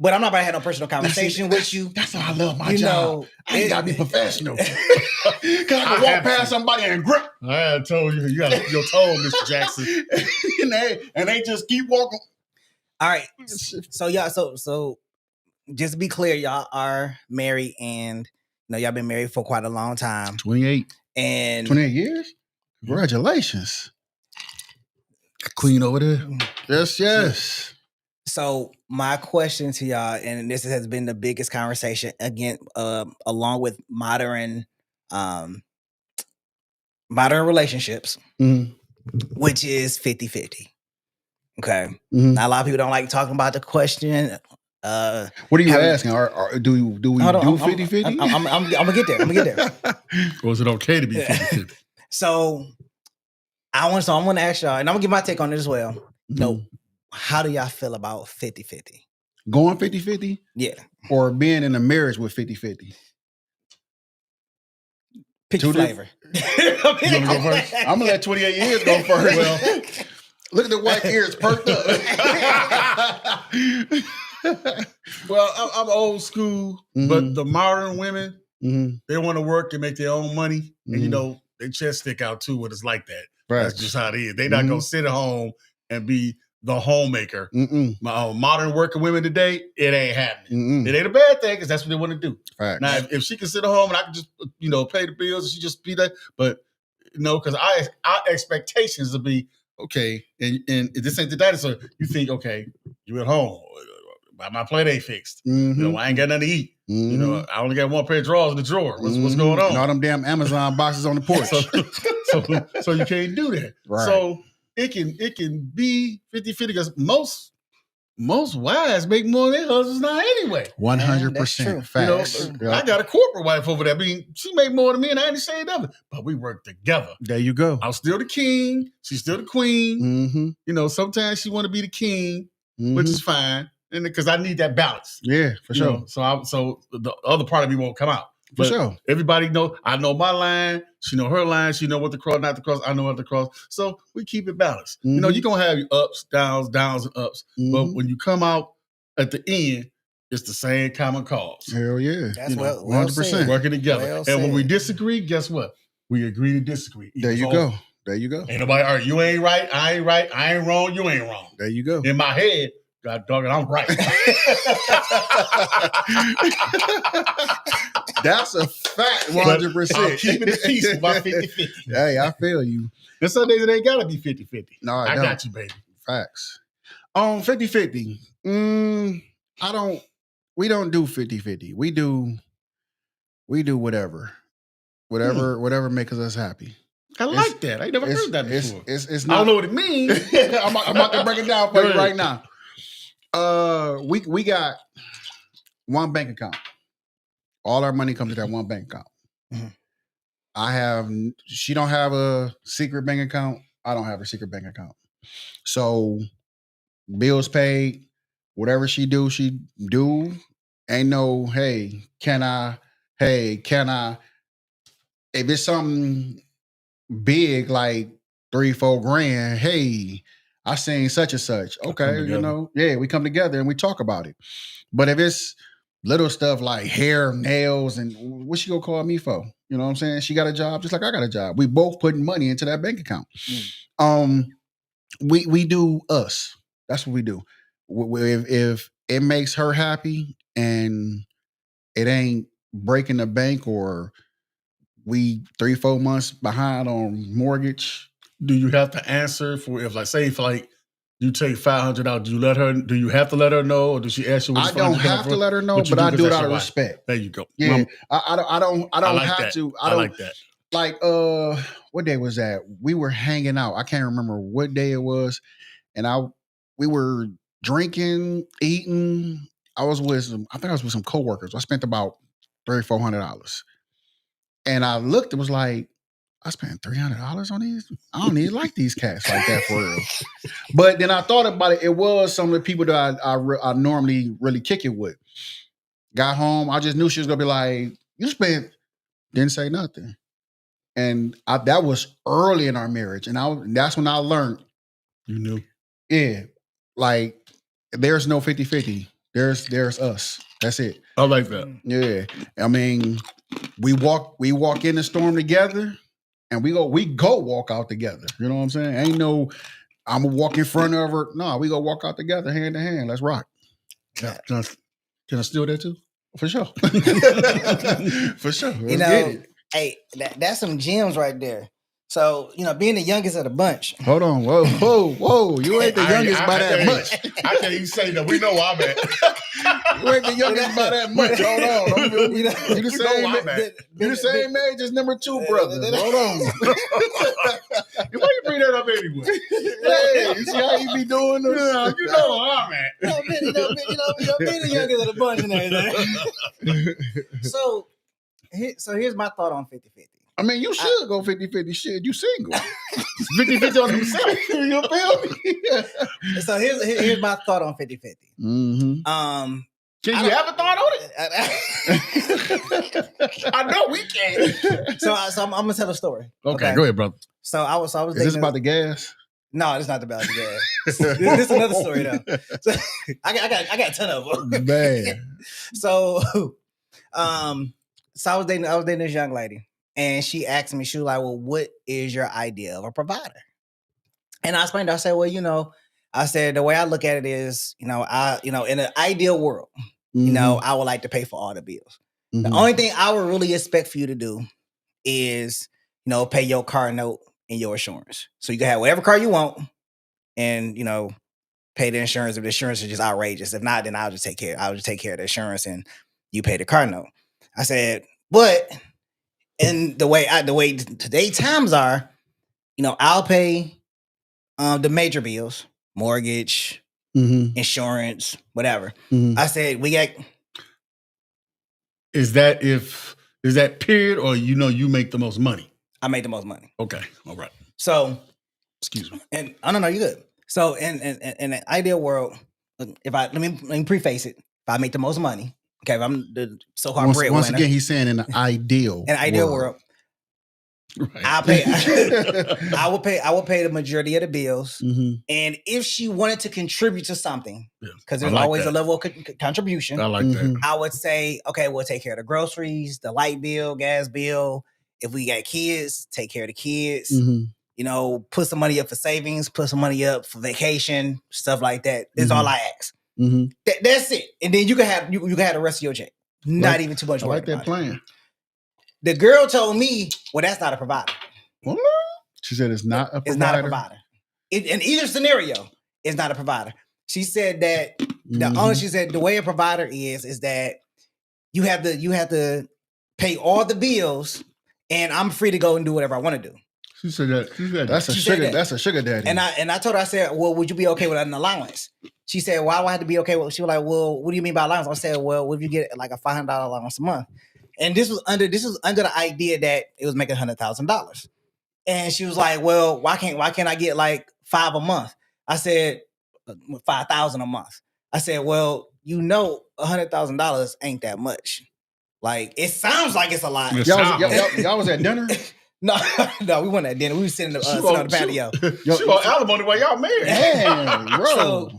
But I'm not about to have no personal conversation with you. That's why I love my job. I ain't gotta be professional. Cause I can walk past somebody and grip. I told you, you got your toe, Mr. Jackson. and they just keep walking. All right. So y'all, so just to be clear, y'all are married and y'all been married for quite a long time. 28. And 28 years? Congratulations. Queen over there. Yes. So my question to y'all, and this has been the biggest conversation again, along with modern relationships, which is 50-50. Okay. Now, a lot of people don't like talking about the question. What are you asking? Do we do 50-50? I'm gonna get there. Was it okay to be 50-50? So I'm gonna ask y'all, and I'm gonna give my take on it as well. No. How do y'all feel about 50-50? Going 50-50? Yeah. Or being in a marriage with 50-50? Pick your flavor. I'm gonna let 28 years go first. Well, look at the white ears perked up. Well, I'm old school, but the modern women, they want to work and make their own money. And their chest stick out too when it's like that. Right. That's just how it is. They're not gonna sit at home and be the homemaker. Modern working women today, it ain't happening. It ain't a bad thing because that's what they want to do. Right. Now, if she can sit at home and I can just, pay the bills and she just be there, but because our expectations will be okay, and this ain't the dinosaur. You think okay, you at home, my plate ain't fixed. Mm-hmm. I ain't got nothing to eat. Mm-hmm. I only got one pair of drawers in the drawer. What's going on? And all them damn Amazon boxes on the porch. so you can't do that. Right. So it can be 50-50 because most wives make more than their husbands now anyway. 100% facts. I got a corporate wife over there. I mean, she make more than me, and I ain't saying nothing. But we work together. There you go. I'm still the king. She's still the queen. Mm-hmm. Sometimes she want to be the king, which is fine, and because I need that balance. Yeah, for sure. So the other part of me won't come out. For sure. Everybody know. I know my line. She know her line. She know what to cross, not to cross. I know what to cross. So we keep it balanced. Mm-hmm. You're gonna have your ups, downs, and ups. Mm-hmm. But when you come out at the end, it's the same common cause. Hell yeah. That's 100%. Working together. Well and when said. we disagree, guess what? We agree to disagree. There you go. There you go. Ain't nobody, all right, you ain't right, I ain't right, I ain't wrong, you ain't wrong. There you go. In my head, God dog it, I'm right. That's a fact, 100%. I'm keeping it peaceful by 50-50. Hey, I feel you. And some days it ain't gotta be 50-50. No, I got you, baby. Facts. 50-50. We don't do 50-50. We do whatever. Whatever makes us happy. I like that. I ain't never heard that before. It's I don't know what it means. I'm about to break it down for you right now. We got one bank account. All our money comes to that one bank account. Mm-hmm. She don't have a secret bank account. I don't have a secret bank account. So bills paid, whatever she do. Ain't no, hey, can I? If it's something big like 3-4 grand, hey, I seen such and such. Okay, we come together and we talk about it. But if it's little stuff like hair, nails, and what she gonna call me for? You know what I'm saying? She got a job just like I got a job. We both putting money into that bank account. We do us. That's what we do. If it makes her happy and it ain't breaking the bank or we 3-4 months behind on mortgage. Do you have to answer for if you take $500 do you have to let her know, or does she ask you what I don't have to let her know, but I do it out of respect. There you go. Yeah. I don't have to. I like that. Like what day was that? We were hanging out. I can't remember what day it was. And we were drinking, eating. I think I was with some coworkers. I spent about $300-$400. And I looked, it was like, I spent $300 on these. I don't even like these cats like that for real. But then I thought about it. It was some of the people that I normally really kick it with. Got home, I just knew she was gonna be like, "You spent." Didn't say nothing. And that was early in our marriage, and that's when I learned. You knew, yeah, like there's no 50-50. There's us. That's it. I like that. Yeah, I mean, we walk in the storm together. And we go walk out together. You know what I'm saying? Ain't no, I'm gonna walk in front of her. No, we go walk out together, hand to hand. Let's rock. Yeah. Can I steal that too? For sure. For sure. Hey, that's some gems right there. So, being the youngest of the bunch. Hold on. Whoa. You ain't the youngest by that much. I can't even say that. We know where I'm at. You ain't the youngest by that much. Hold on. You the same age as number 2 brother. Hold on. Why you bring that up anyway? Hey, you see how you be doing this? Yeah, you know where I'm at. Being the youngest of the bunch and everything. So here's my thought on 50-50. I mean, you should go 50-50. Shit, you single. 50-50 on himself. You feel me? So here's my thought on 50-50. Mm-hmm. Can you have a thought on it? I know we can. So I'm gonna tell a story. Okay, go ahead, brother. So I was. Is this about the gas? No, it's not about the gas. This is another story though. So, I got a ton of them. Man. So I was dating this young lady. And she asked me, she was like, well, what is your idea of a provider? And I explained to her, I said, well, I said, the way I look at it is, in an ideal world, I would like to pay for all the bills. Mm-hmm. The only thing I would really expect for you to do is, pay your car note and your insurance. So you can have whatever car you want and, pay the insurance if the insurance is just outrageous. If not, then I'll just take care of the insurance and you pay the car note. I said, but and the way today times are, I'll pay the major bills, mortgage, insurance, whatever. I said, we got. Is that period or you make the most money? I make the most money. Okay. All right. So excuse me. And I don't know, you're good. So in an ideal world, let me preface it. If I make the most money, okay, if I'm the so-called breadwinner. Once again, he's saying in an ideal world. Right. I will pay the majority of the bills. And if she wanted to contribute to something, because there's always a level of contribution. I like that. I would say, okay, we'll take care of the groceries, the light bill, gas bill. If we got kids, take care of the kids. Put some money up for savings, put some money up for vacation, stuff like that. Is all I ask. That's it. And then you can have the rest of your check. Not even too much work. I like that plan. The girl told me, well, that's not a provider. What? She said it's not a provider. It's not a provider. In either scenario, it's not a provider. She said that she said the way a provider is that you have to pay all the bills, and I'm free to go and do whatever I want to do. She said that. That's a sugar daddy. And I told her, I said, well, would you be okay with an allowance? She said, why do I have to be okay with? She was like, well, what do you mean by allowance? I said, well, what if you get like a $500 allowance a month? And this was under the idea that it was making $100,000. And she was like, well, why can't I get like $5 a month? I said, $5,000 a month. I said, well, $100,000 ain't that much. Like, it sounds like it's a lot. Y'all was at dinner? No, we weren't at dinner. We were sitting on the patio. She on alimony while y'all married. Man, bro.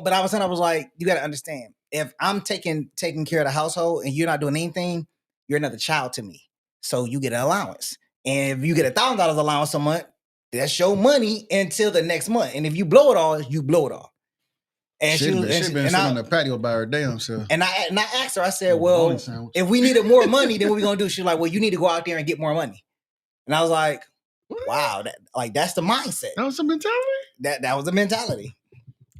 But I was like, you got to understand, if I'm taking care of the household and you're not doing anything, you're another child to me. So you get an allowance. And if you get $1,000 allowance a month, that's your money until the next month. And if you blow it all, you blow it all. And she been sitting on the patio by her damn self. And I asked her, I said, well, if we needed more money, then what we going to do? She's like, well, you need to go out there and get more money. And I was like, wow, that's the mindset. That was the mentality? That was the mentality.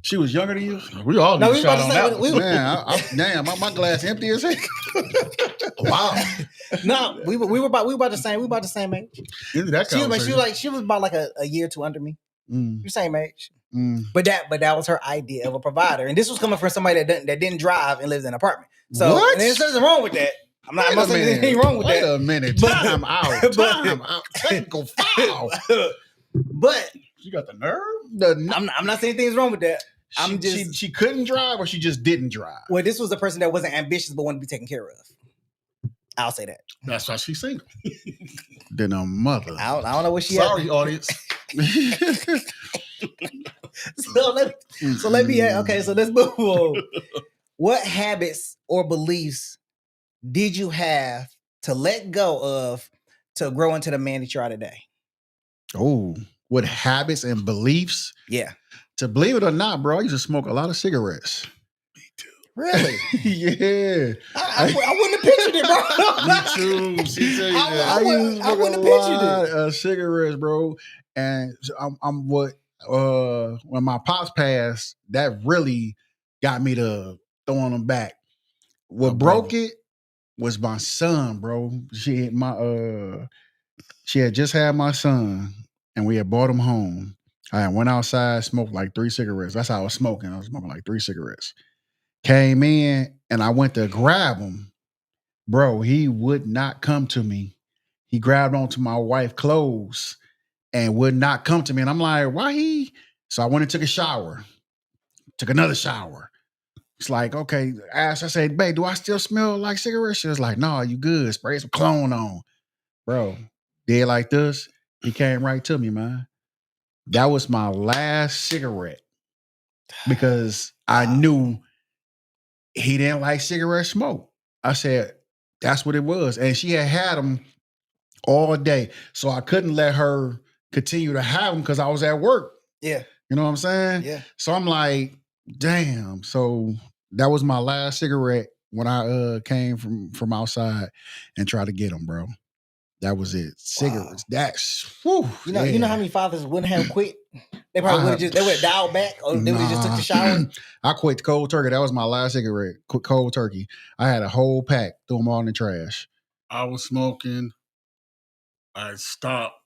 She was younger than you? We all need to shout on that. Man, my glass empty as heck. Wow. No, we were about the same age. She was about like a year or two under me. The same age. But that was her idea of a provider. And this was coming from somebody that didn't drive and lives in an apartment. So there's nothing wrong with that. I'm not saying there's anything wrong with that. Wait a minute. Time out. Technical foul. But you got the nerve? I'm not saying anything's wrong with that. She couldn't drive, or she just didn't drive. Well, this was a person that wasn't ambitious but wanted to be taken care of. I'll say that. That's why she's single. Then a mother. I don't know what she. Sorry, audience. So let's move on. What habits or beliefs did you have to let go of to grow into the man that you are today? Oh, what habits and beliefs? Yeah. To believe it or not, bro, I used to smoke a lot of cigarettes. Me too. Really? Yeah. I wouldn't have pictured it, bro. Me too. She said I used to smoke a lot of cigarettes, bro. And I'm when my pops passed, that really got me to throwing them back. What broke it was my son, bro. She had just had my son, and we had brought him home. I went outside, smoked like 3 cigarettes. That's how I was smoking. I was smoking like 3 cigarettes. Came in, and I went to grab him. Bro, he would not come to me. He grabbed onto my wife's clothes and would not come to me. And I'm like, why he? So I went and took a shower. Took another shower. It's like, okay, I said, babe, do I still smell like cigarettes? She was like, no, you good. Spray some cologne on. Bro, did like this. He came right to me, man. That was my last cigarette because I knew he didn't like cigarette smoke. I said, that's what it was. And she had them all day. So I couldn't let her continue to have them because I was at work. Yeah. You know what I'm saying? Yeah. So I'm like, damn. So that was my last cigarette when I came from outside and tried to get them, bro. That was it. Cigarettes. That's whew, you know how many fathers wouldn't have quit? They probably would have dialed back, or they would have just took the shower. I quit cold turkey. That was my last cigarette. Quit cold turkey. I had a whole pack. Threw them all in the trash. I was smoking. I stopped.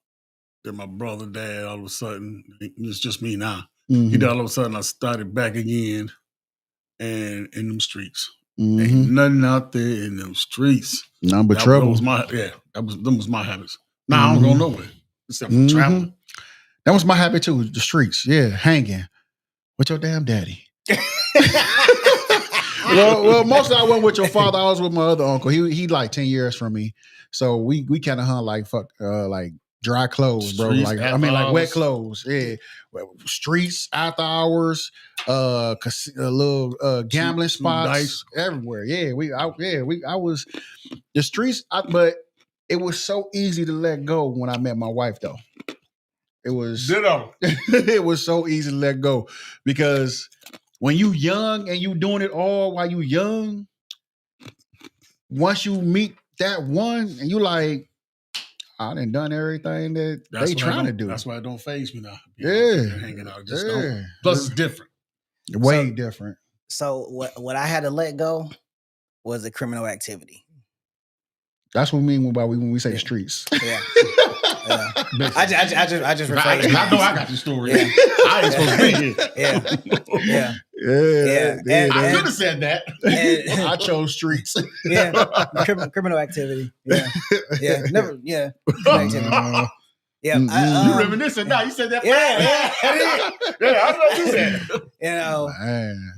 Then my brother, dad, all of a sudden, it's just me now. Mm-hmm. He did all of a sudden. I started back again, and in them streets, Mm-hmm. ain't nothing out there in them streets. None but trouble. Them was my habits. Now I don't go nowhere except for traveling. That was my habit too. The streets, hanging with your damn daddy. well, mostly I wasn't with your father. I was with my other uncle. He like 10 years from me, so we kind of hung like like dry clothes, bro. Streets, like like wet clothes. Yeah, streets after hours. A little gambling spots everywhere. I was the streets. But it was so easy to let go when I met my wife, though. It was ditto. It was so easy to let go because when you young and you doing it all while you young, once you meet that one and you like, I done everything that they trying to do. That's why it don't faze me now. Hanging out. Just don't. Plus, it's different. Way different. So what I had to let go was a criminal activity. That's what we mean when we say streets. Yeah. I just rephrased. I know I got the story. Yeah. I ain't supposed to be here. Yeah. I could have said that. I chose streets. Criminal activity. Yeah. Never. Yeah. Activity. Yeah, you reminiscing now. You said that. Yeah, I don't do that. You know, man.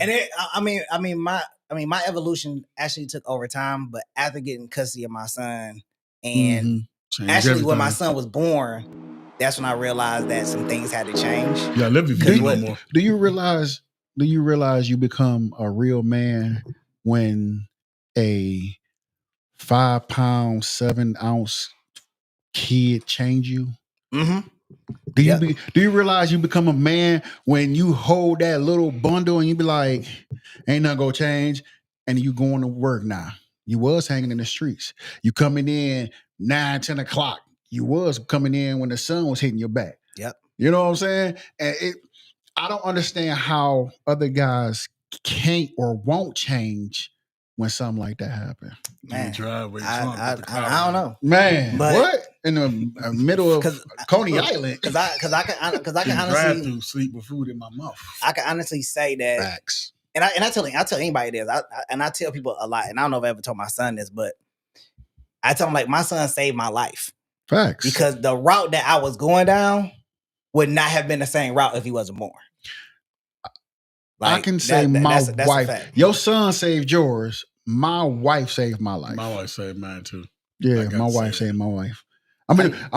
And my evolution actually took over time. But after getting custody of my son, and actually when my son was born, that's when I realized that some things had to change. Yeah, I live with you no more. Do you realize you become a real man when a 5 pound 7 ounce kid change you? Mm-hmm. Do you realize you become a man when you hold that little bundle and you be like, ain't nothing gonna change, and you going to work now? You was hanging in the streets. You coming in 9, 10 o'clock. You was coming in when the sun was hitting your back. Yep. You know what I'm saying? And I don't understand how other guys can't or won't change when something like that happen. Man, I don't know, man. But what in the middle of Coney Island? Because I can honestly through sleep with food in my mouth. I can honestly say that. Facts. And I tell anybody this. I tell people a lot, and I don't know if I ever told my son this, but I tell him like my son saved my life. Facts. Because the route that I was going down would not have been the same route if he wasn't born. Like, I can say my wife. Your son saved yours. My wife saved my life. My wife saved mine too. Yeah, my wife saved my wife.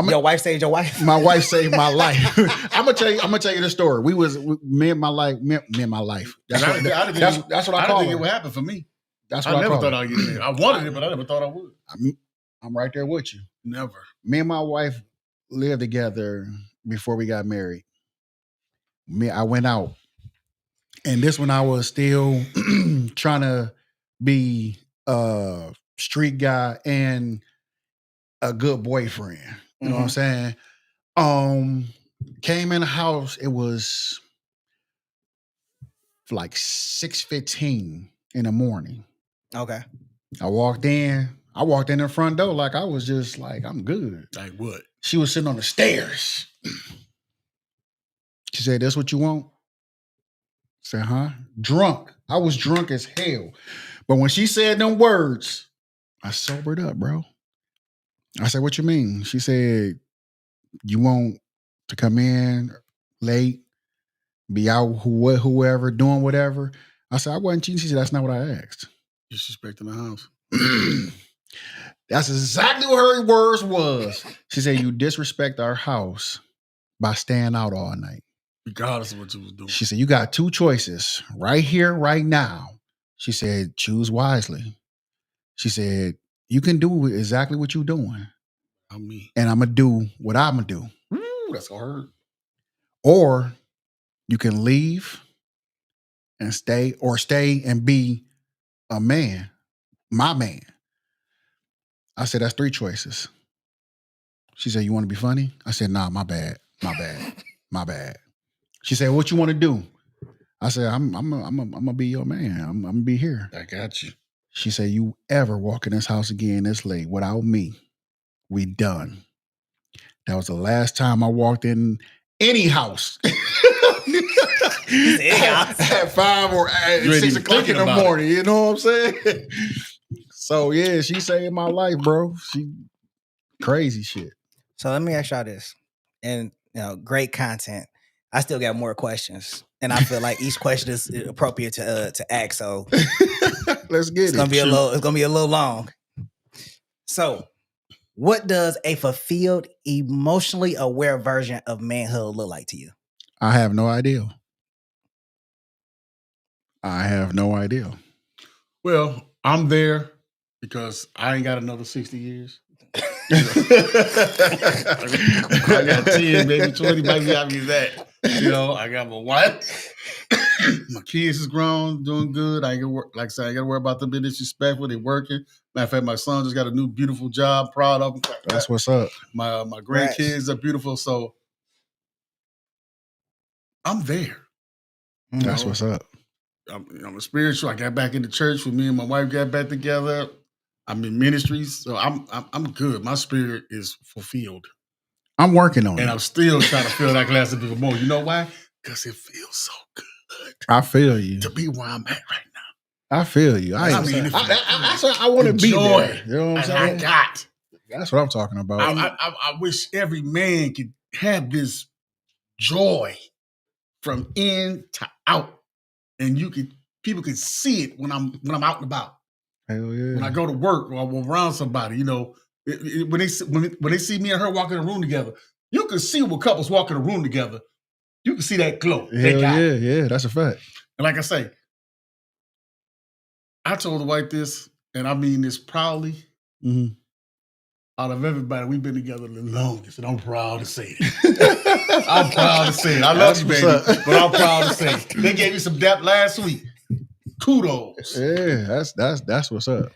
Your wife saved your wife. My wife saved my life. I'm gonna tell you the story. Me and my life. That's what I call it. It would happen for me. That's what I never thought I'd get it. I wanted it, but I never thought I would. I'm right there with you. Never. Me and my wife lived together before we got married. I went out, and this when I was still trying to be a street guy and a good boyfriend. You know what I'm saying? Came in the house, it was like 6:15 in the morning. Okay. I walked in the front door like I was just like, I'm good. Like what? She was sitting on the stairs. She said, "That's what you want?" I said, "Huh?" Drunk. I was drunk as hell. But when she said them words, I sobered up, bro. I said, "What you mean?" She said, "You want to come in late, be out whoever, doing whatever." I said, "I wasn't cheating." She said, "That's not what I asked." Disrespecting the house. That's exactly what her words was. She said, "You disrespect our house by staying out all night. Regardless of what you was doing." She said, "You got 2 choices right here, right now." She said, "Choose wisely." She said, "You can do exactly what you're doing. And I'm going to do what I'm going to do." Ooh, that's gonna hurt. Or you can leave and stay and be a man, my man. I said, "That's 3 choices." She said, "You want to be funny?" I said, "Nah, my bad. My bad." She said, "What you want to do?" I said, I'm gonna be your man. I'm gonna be here." I got you. She said, "You ever walk in this house again this late without me, we done." That was the last time I walked in any house. At 5 or at You ain't 6 even o'clock in thinking the about it. morning. You know what I'm saying? So yeah, she saved my life, bro. She crazy shit. So let me ask y'all this, and great content. I still got more questions, and I feel like each question is appropriate to ask. So Let's get it's gonna it. be it's gonna be a little long. So, what does a fulfilled, emotionally aware version of manhood look like to you? I have no idea. Well, I'm there because I ain't got another 60 years. I got 10, maybe 20, maybe I mean that. I got my wife. My kids is grown, doing good. I ain't gonna work, like I said, I ain't gotta worry about them being disrespectful. They working. Matter of fact, my son just got a new beautiful job. Proud of him. That's what's up. My grandkids are beautiful. So I'm there. That's what's up. I'm a spiritual. I got back into church when me and my wife got back together. I'm in ministries, so I'm good. My spirit is fulfilled. I'm working on it. And I'm still trying to fill that glass of even more. You know why? Because it feels so good. I feel you. To be where I'm at right now. I feel you. I want to be there. You know what I'm saying? I got. That's what I'm talking about. I wish every man could have this joy from in to out, and people could see it when I'm out and about. Hell yeah. When I go to work or I'm around somebody, when they see me and her walking in a room together, you can see when couples walk in a room together. You can see that glow. Hell yeah, that's a fact. And like I say, I told the wife this, and I mean this proudly. Mm-hmm. Out of everybody, we've been together the longest, and I'm proud to say it. I'm proud to say it. I love you, baby, but I'm proud to say it. They gave me some depth last week. Kudos. Yeah, that's what's up.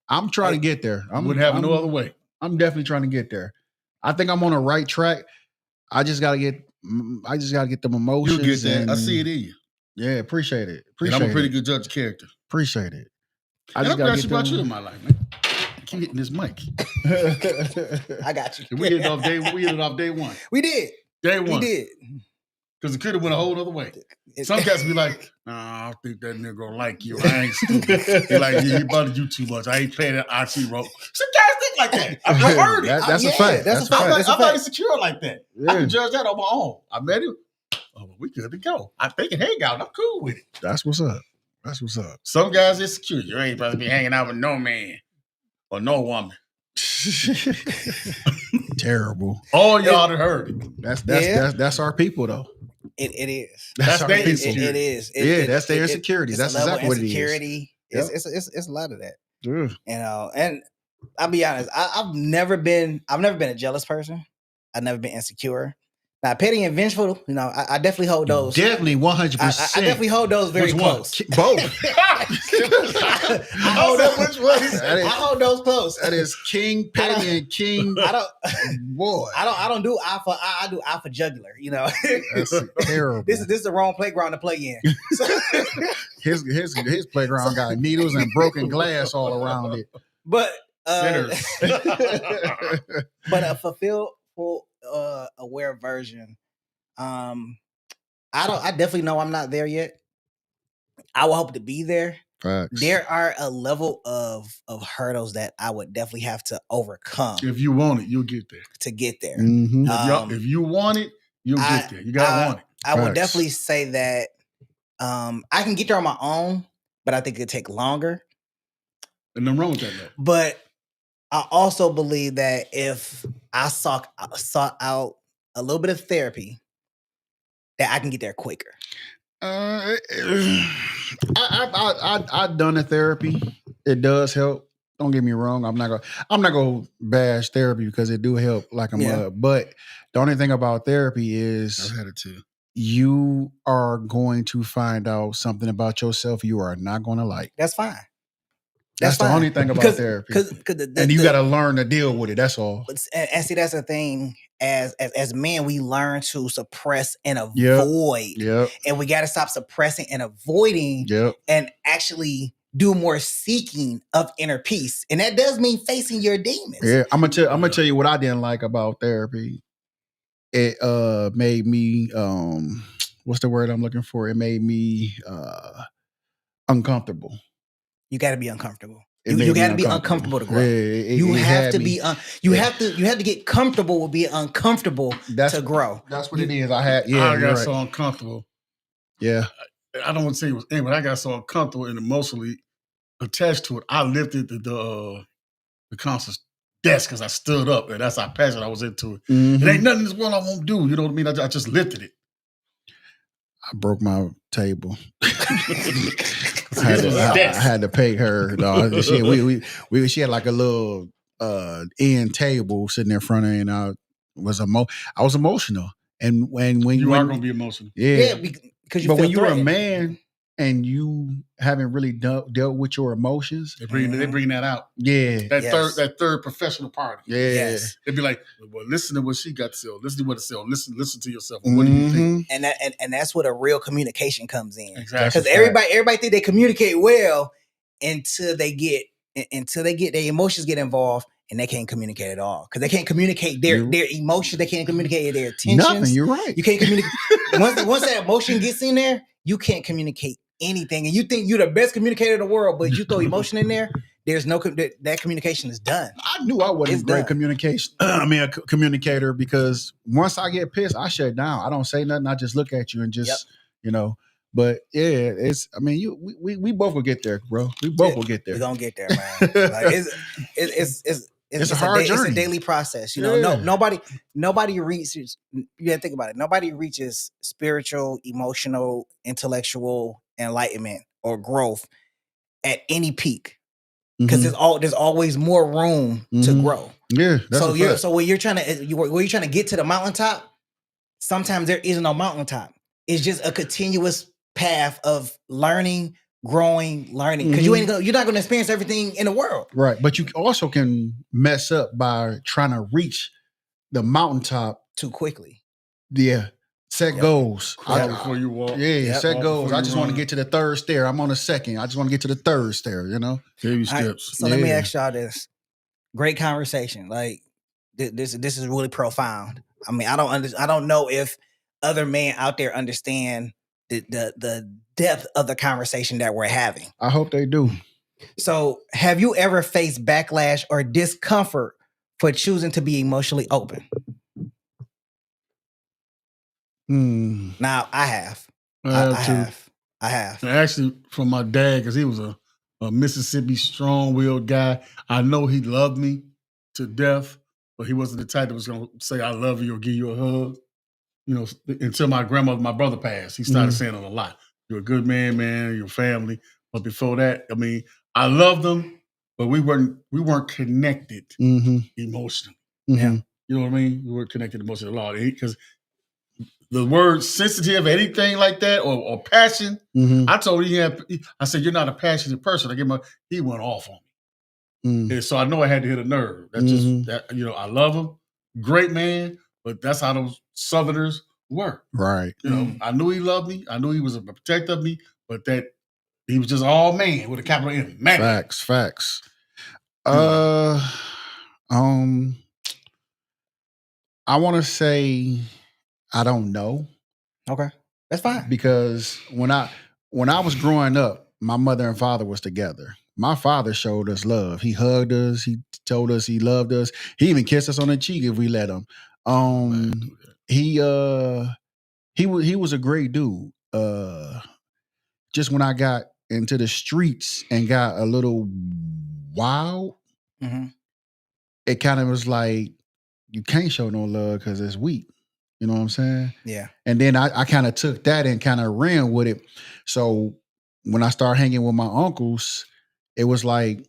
I'm trying to get there. I wouldn't have no other way. I'm definitely trying to get there. I think I'm on the right track. I just gotta get them emotions. You'll get that. I see it in you. Yeah, appreciate it. And I'm a pretty good judge of character. Appreciate it. I just gotta get you in my life, man. Keep hitting this mic. I got you. We hit it off day one. We did. Day one. We did. Because it could have went a whole other way. Some cats be like, "Nah, I think that nigga gonna like you. I ain't stupid." He like, "Yeah, he bothered you too much. I ain't paying that RT rope." Some guys think like that. I've heard it. That's a fact. That's a fact. I'm not insecure like that. Yeah. I can judge that on my own. I met him. Oh, well, we good to go. I think it hang out. I'm cool with it. That's what's up. Some guys insecure. You ain't supposed to be hanging out with no man or no woman. Terrible. All y'all done heard it. That's our people though. It is. That's our people. It is. That's their insecurities. That's exactly what it is. Insecurity. It's a lot of that. Yeah. And I'll be honest. I've never been a jealous person. I've never been insecure. Now, petty and vengeful, I definitely hold those. Definitely 100%. I definitely hold those very close. Both. I hold those close. That is King Petty and King. Boy. I don't do eye for eye. I do eye for jugular. That's terrible. This is the wrong playground to play in. His playground got needles and broken glass all around it. But sinners. But a fulfilled, aware version. I definitely know I'm not there yet. I will hope to be there. Facts. There are a level of hurdles that I would definitely have to overcome. If you want it, you'll get there. To get there. Mm-hmm. If you want it, you'll get there. You gotta want it. I would definitely say that I can get there on my own, but I think it'd take longer. And nothing wrong with that, though. But I also believe that if I sought out a little bit of therapy, that I can get there quicker. I've done the therapy. It does help. Don't get me wrong. I'm not gonna bash therapy because it do help like a mug. But the only thing about therapy is I've had it too. You are going to find out something about yourself you are not going to like. That's fine. That's the fine. only thing about therapy. And you got to learn to deal with it. That's all. And see, that's the thing. As men, we learn to suppress and avoid. Yep. And we got to stop suppressing and avoiding and actually do more seeking of inner peace. And that does mean facing your demons. Yeah, I'm gonna tell you what I didn't like about therapy. It made me what's the word I'm looking for? It made me uncomfortable. You got to be uncomfortable. You got to be uncomfortable to grow. You have to get comfortable with being uncomfortable to grow. That's what it is. I got so uncomfortable. Yeah. I don't want to say it was but I got so uncomfortable and emotionally attached to it. I lifted the counselor's desk because I stood up, and that's how passionate I was into it. Mm-hmm. It ain't nothing in this world I won't do. You know what I mean? I just lifted it. I broke my table. I had to pay her. She had like a little end table sitting in front of her, and I was emotional. And when you are gonna be emotional, yeah, because when you're a man and you haven't really dealt with your emotions, they bring that out. Yeah, that third professional party. Yeah, it'd be like, well, listen to what she got to say. Listen to what it said. Listen to yourself. What do you think? And that's where the real communication comes in. Exactly, because everybody think they communicate well until they get their emotions get involved. And they can't communicate at all because they can't communicate their emotions. They can't communicate their intentions. Nothing. You're right. You can't communicate once that emotion gets in there. You can't communicate anything, and you think you're the best communicator in the world, but you throw emotion in there. There's no that communication is done. I knew I wasn't a great communication. a communicator because once I get pissed, I shut down. I don't say nothing. I just look at you and just But yeah, we both will get there, bro. We both will get there. We're gonna get there, man. Like, it's a hard journey. It's a daily process. Nobody reaches. You gotta think about it. Nobody reaches spiritual, emotional, intellectual enlightenment or growth at any peak because there's always more room to grow. Yeah. So when you're trying to get to the mountaintop, sometimes there isn't no mountaintop. It's just a continuous path of learning, growing, learning, because you're not going to experience everything in the world, right? But you also can mess up by trying to reach the mountaintop too quickly. Yeah, set goals. Before you walk. Yeah, set goals. I just want to get to the third stair. I'm on the second. I just want to get to the third stair. Baby steps. So let me ask y'all this: great conversation. Like this is really profound. I mean, I don't know if other men out there understand the depth of the conversation that we're having. I hope they do. So have you ever faced backlash or discomfort for choosing to be emotionally open? Now I have. I have. Actually, from my dad, because he was a Mississippi strong-willed guy. I know he loved me to death, but he wasn't the type that was going to say, I love you or give you a hug. Until my brother passed, he started saying it a lot. You're a good man, your family. But before that, I mean, I loved them, but we weren't connected emotionally. Yeah. You know what I mean? We weren't connected emotionally at all. Because the word sensitive, anything like that, or passion, I told him I said, you're not a passionate person. He went off on me. And so I know I had to hit a nerve. That's just that, I love him. Great man. But that's how those Southerners were. Right. I knew he loved me. I knew he was a protector of me, but that he was just all man with a capital M. Man. Facts. I want to say I don't know. Okay. That's fine. Because when I was growing up, my mother and father was together. My father showed us love. He hugged us. He told us he loved us. He even kissed us on the cheek if we let him. He was a great dude. Just when I got into the streets and got a little wild, it kind of was like, you can't show no love because it's weak. You know what I'm saying? Yeah. And then I kind of took that and kind of ran with it. So when I started hanging with my uncles, it was like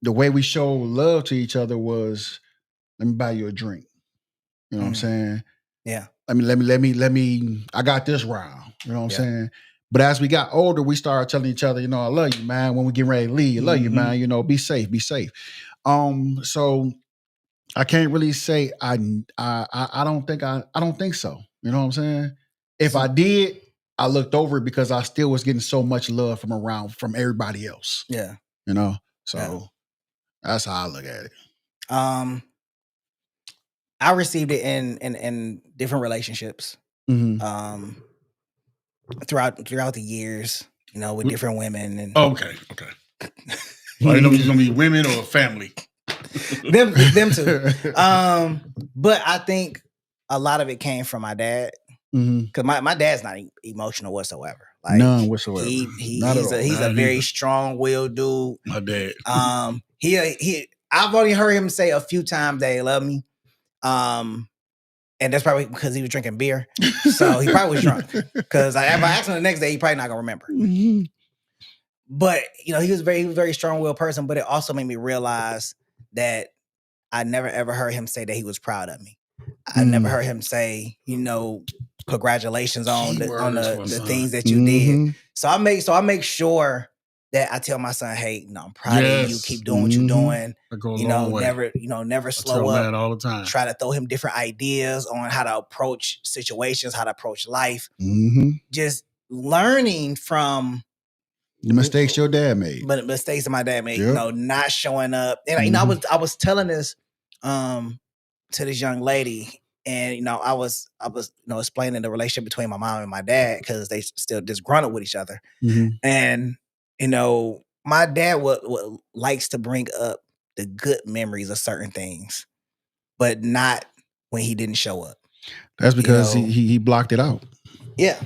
the way we showed love to each other was, let me buy you a drink. You know what I'm saying? Yeah. Let me, I got this round. You know what I'm saying? But as we got older, we started telling each other, I love you, man. When we get ready to leave, I love you, man. Be safe, be safe. So I can't really say I don't think so. You know what I'm saying? If I did, I looked over it because I still was getting so much love from everybody else. Yeah. So that's how I look at it. I received it in different relationships. Throughout the years, with different women and okay. I didn't know it was gonna be women or family. them too. But I think a lot of it came from my dad. Because my dad's not emotional whatsoever. Like none whatsoever. He's a very strong-willed dude. My dad. I've only heard him say a few times that he loved me. And that's probably because he was drinking beer. So he probably was drunk. Because if I asked him the next day, he probably not gonna remember. But he was a very strong-willed person. But it also made me realize that I never ever heard him say that he was proud of me. I never heard him say, congratulations on the things that you did. So I make sure that I tell my son, hey, I'm proud of you. Keep doing what you're doing. Never slow up. All the time. Try to throw him different ideas on how to approach situations, how to approach life. Just learning from the mistakes your dad made. But mistakes that my dad made, not showing up. And I was telling this to this young lady, and I was explaining the relationship between my mom and my dad because they still disgruntled with each other. And my dad likes to bring up the good memories of certain things, but not when he didn't show up. That's because he blocked it out. Yeah,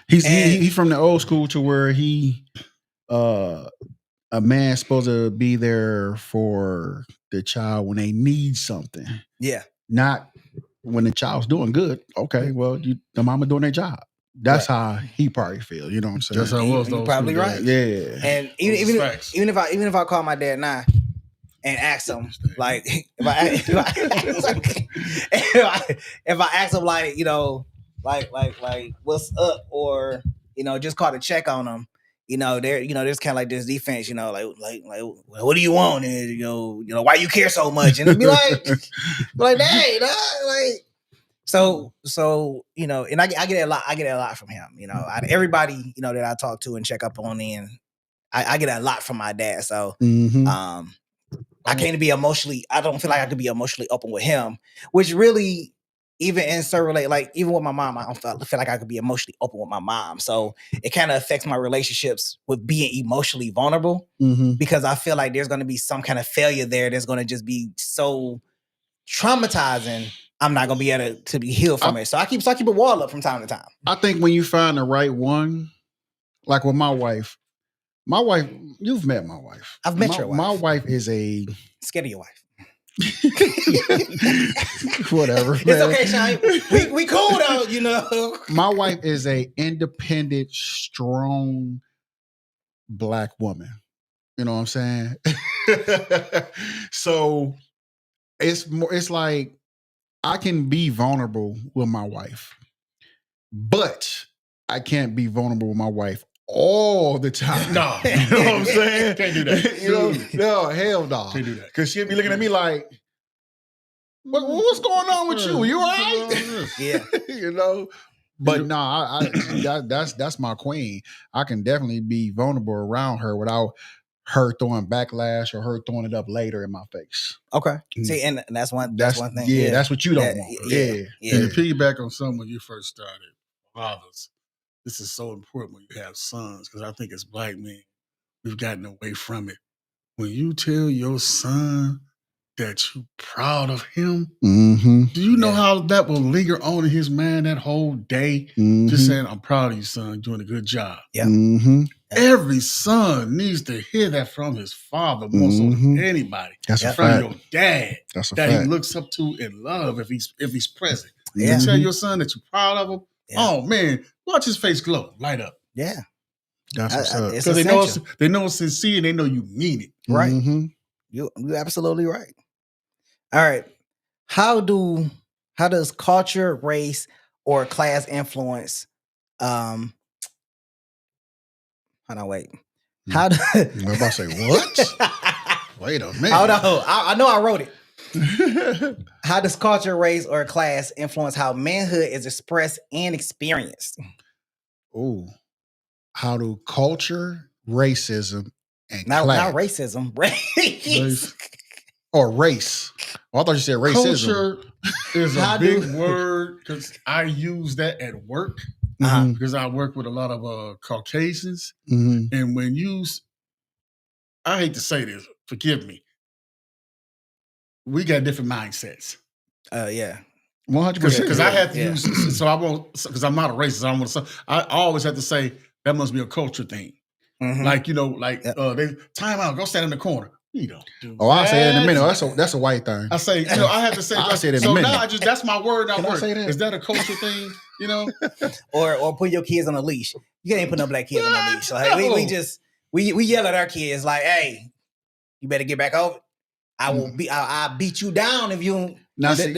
he's from the old school to where a man's supposed to be there for the child when they need something. Yeah. Not when the child's doing good. Okay, well, the mama doing their job. That's how he probably feel. You know what I'm saying? That's how it was. You're probably right. Yeah. And even if I call my dad now and ask him, like, if I ask him, like, what's up, or just call to check on him. There's kind of like this defense, like, what do you want? And, why you care so much? And it'd be like, hey, like, so, and I get it a lot. I get it a lot from him. Everybody, that I talk to and check up on, and I get a lot from my dad. So, I can't be emotionally. I don't feel like I could be emotionally open with him, which really, even in like even with my mom, I don't feel like I could be emotionally open with my mom. So it kind of affects my relationships with being emotionally vulnerable, because I feel like there's going to be some kind of failure there. There's going to just be so traumatizing. I'm not going to be able to be healed from it. So I keep a wall up from time to time. I think when you find the right one, like with my wife, you've met my wife. I've met your wife. My wife is scared of your wife. Whatever. It's okay, Shine. We cool though, My wife is a independent, strong Black woman. You know what I'm saying? So it's like I can be vulnerable with my wife, but I can't be vulnerable with my wife all the time. No. You know what I'm saying? Can't do that. No, hell no. Can't do that. Because she'll be looking at me like, what's going on with you? You all right? Yeah. But no, that's my queen. I can definitely be vulnerable around her without her throwing backlash or her throwing it up later in my face. Okay. See, and that's one thing. Yeah, that's what you don't want. Yeah. And to piggyback on something when you first started, fathers, this is so important when you have sons, because I think as Black men, we've gotten away from it. When you tell your son that you're proud of him, do you know how that will linger on in his mind that whole day? Just saying, I'm proud of you, son, you're doing a good job. Yeah. Every son needs to hear that from his father more so than anybody. That's a from fact. your dad. That's a that fact. He looks up to and love if he's present. Yeah. You tell your son that you're proud of him. Yeah. Oh man, watch his face glow, light up. Yeah. That's what's up. Because they know it's sincere and they know you mean it. Right. You're absolutely right. All right. How does culture, race, or class influence Hold on, wait. Hmm. How do I'm about to say what? Wait a minute. Hold on. I know I wrote it. How does culture, race, or class influence how manhood is expressed and experienced? Oh, how do culture, racism, and Not class racism, race. or race? Oh, I thought you said racism. Culture is How a big word because I use that at work Mhm, because I work with a lot of Caucasians. mhm. And when I hate to say this, forgive me, we got different mindsets. Yeah. 100%. Because I have to Yeah. use, so I won't, because I'm not a racist. I don't want to say, I always have to say that must be a culture thing. Mhm. Like, Yep. they time out, go stand in the corner. You don't do Oh, I'll say it in a that. minute. That's a white thing. I say, I have to say I'll that. say it in a So minute. now that's my word, not Can I word. say that? Is that a culture thing? Or put your kids on a leash. You can't put no black kids on a leash. Like No. we yell at our kids like, hey, you better get back over. I'll beat you down if you Now see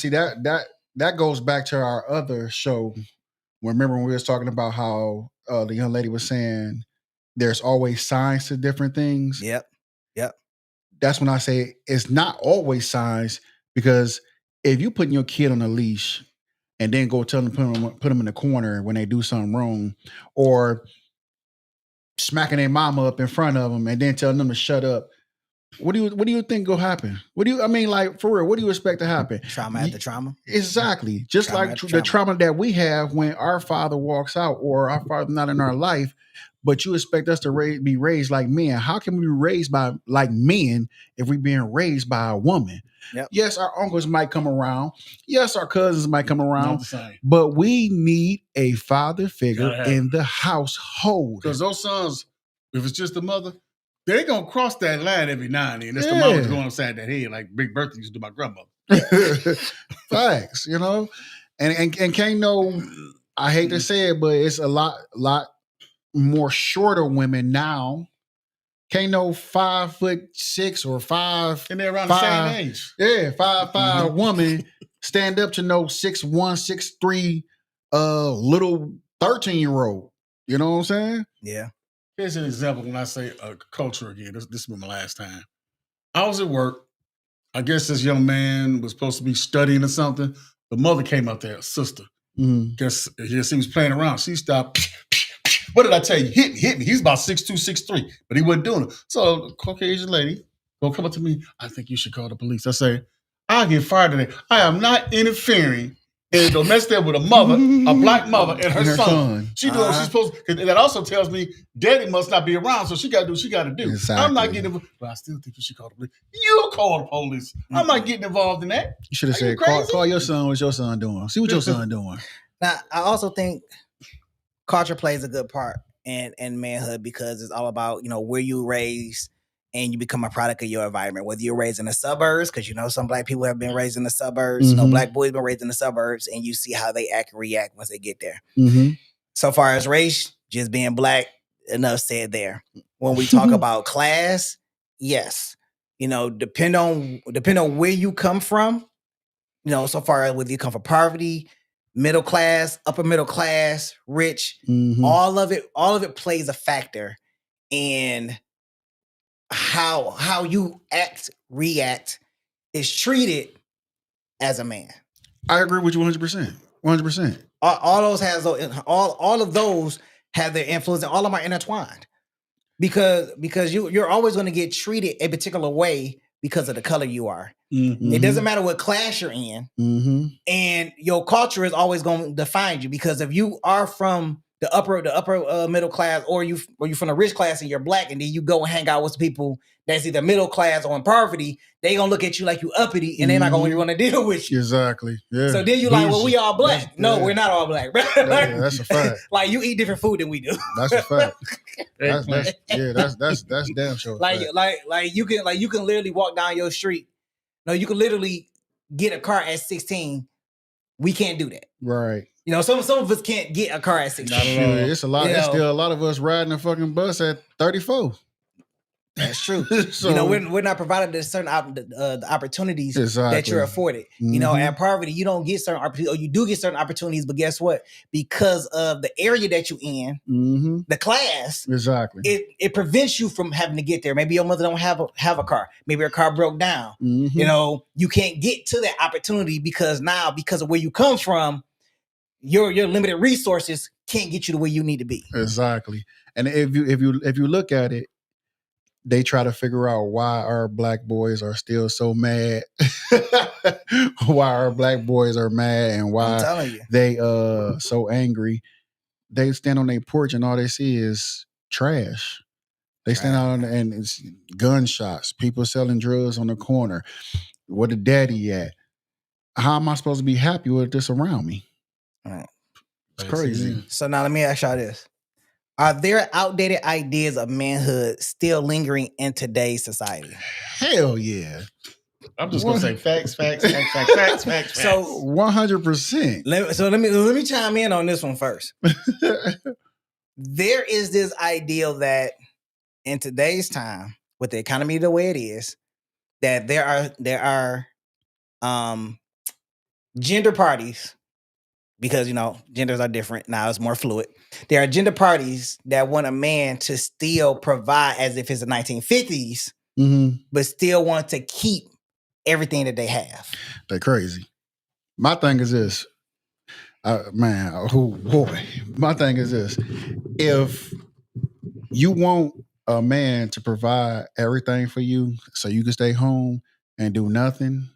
that goes back to our other show. Remember when we was talking about how the young lady was saying there's always signs to different things. Yep. That's when I say it's not always signs, because if you putting your kid on a leash and then go tell them put them in the corner when they do something wrong, or smacking their mama up in front of them and then telling them to shut up, what do you think will happen? Like, for real, what do you expect to happen? Trauma after trauma. Exactly. Just Trauma like after the trauma that we have when our father walks out or our father not in our life, but you expect us to be raised like men. How can we be raised like men if we're being raised by a woman? Yep. Yes, our uncles might come around. Yes, our cousins might come Not around. the same. But we need a father figure Gotta have in the household. Because those sons, if it's just the mother, they gonna cross that line every now and then. That's the Yeah. mama's going upside that head like Big Bertha used to do my grandmother. Facts, and can't know. I hate to say it, but it's a lot more shorter women now. Can't no 5'6" or 5, And they're around five, the same age. yeah, 5'5" woman stand up to no 6'1", 6'3", little 13-year-old. You know what I'm saying? Yeah. Here's an example when I say culture again. This will be my last time. I was at work. I guess this young man was supposed to be studying or something. The mother came out there, sister. Mm. Guess he was playing around. She stopped. What did I tell you? Hit me. He's about 6'2", 6'3", but he wasn't doing it. So the Caucasian lady will come up to me. I think you should call the police. I say, I'll get fired today. I am not interfering in a domestic with a mother, a black mother, and her son. She doing what she's supposed to. And that also tells me daddy must not be around, so she got to do what she got to do. Exactly. I'm not getting involved. But I still think you should call the police. You call the police. I'm not getting involved in that. You should have said, call your son. What's your son doing? See what your son doing. Now, I also think culture plays a good part in manhood, because it's all about, where you raised, and you become a product of your environment. Whether you're raised in the suburbs, because some black people have been raised in the suburbs, Mm-hmm. Black boys been raised in the suburbs, and you see how they act and react once they get there. Mm-hmm. So far as race, just being black, enough said there. When we talk about class, yes, depend on where you come from. So far as whether you come from poverty, middle class, upper middle class, rich, Mm-hmm. all of it plays a factor in how you react, is treated as a man. I agree with you 100%. 100%. All of those have their influence, and all of them are intertwined. Because you're always going to get treated a particular way because of the color you are. Mm-hmm. It doesn't matter what class you're in, mm-hmm. and your culture is always going to define you. Because if you are from the upper middle class, or you from the rich class and you're black, and then you go and hang out with people that's either middle class or in poverty, they gonna look at you like you uppity, and they're not going to want to deal with you. Exactly. Yeah. So then you like, well, we all black. We're not all black, bro. That's a fact. Like, you eat different food than we do. That's a fact. That's damn sure. Like you can literally walk down your street. No, you can literally get a car at 16. We can't do that. Right. Some of us can't get a car at 16. It's a lot. It's still a lot of us riding a fucking bus at 34. That's true. So, we're not provided the certain the opportunities that Exactly. you're afforded. At poverty, you don't get certain opportunities, or you do get certain opportunities, but guess what? Because of the area that you're in, the class, Exactly. it prevents you from having to get there. Maybe your mother don't have a car. Maybe her car broke down. You can't get to that opportunity because of where you come from, your limited resources can't get you to where you need to be. Exactly. And if you look at it, they try to figure out why our black boys are still so mad. Why our black boys are mad and I'm why telling you. they so angry. They stand on their porch and all they see is trash. They stand out and it's gunshots, people selling drugs on the corner. Where the daddy at? How am I supposed to be happy with this around me? Right. It's crazy. So now let me ask y'all this. Are there outdated ideas of manhood still lingering in today's society? Hell yeah. I'm just gonna say facts. So 100%. Let me chime in on this one first. There is this ideal that in today's time, with the economy the way it is, that there are gender parties, because genders are different now, it's more fluid. There are gender parties that want a man to still provide as if it's the 1950s, but still want to keep everything that they have. They're crazy. My thing is this, my thing is this: if you want a man to provide everything for you, so you can stay home and do nothing,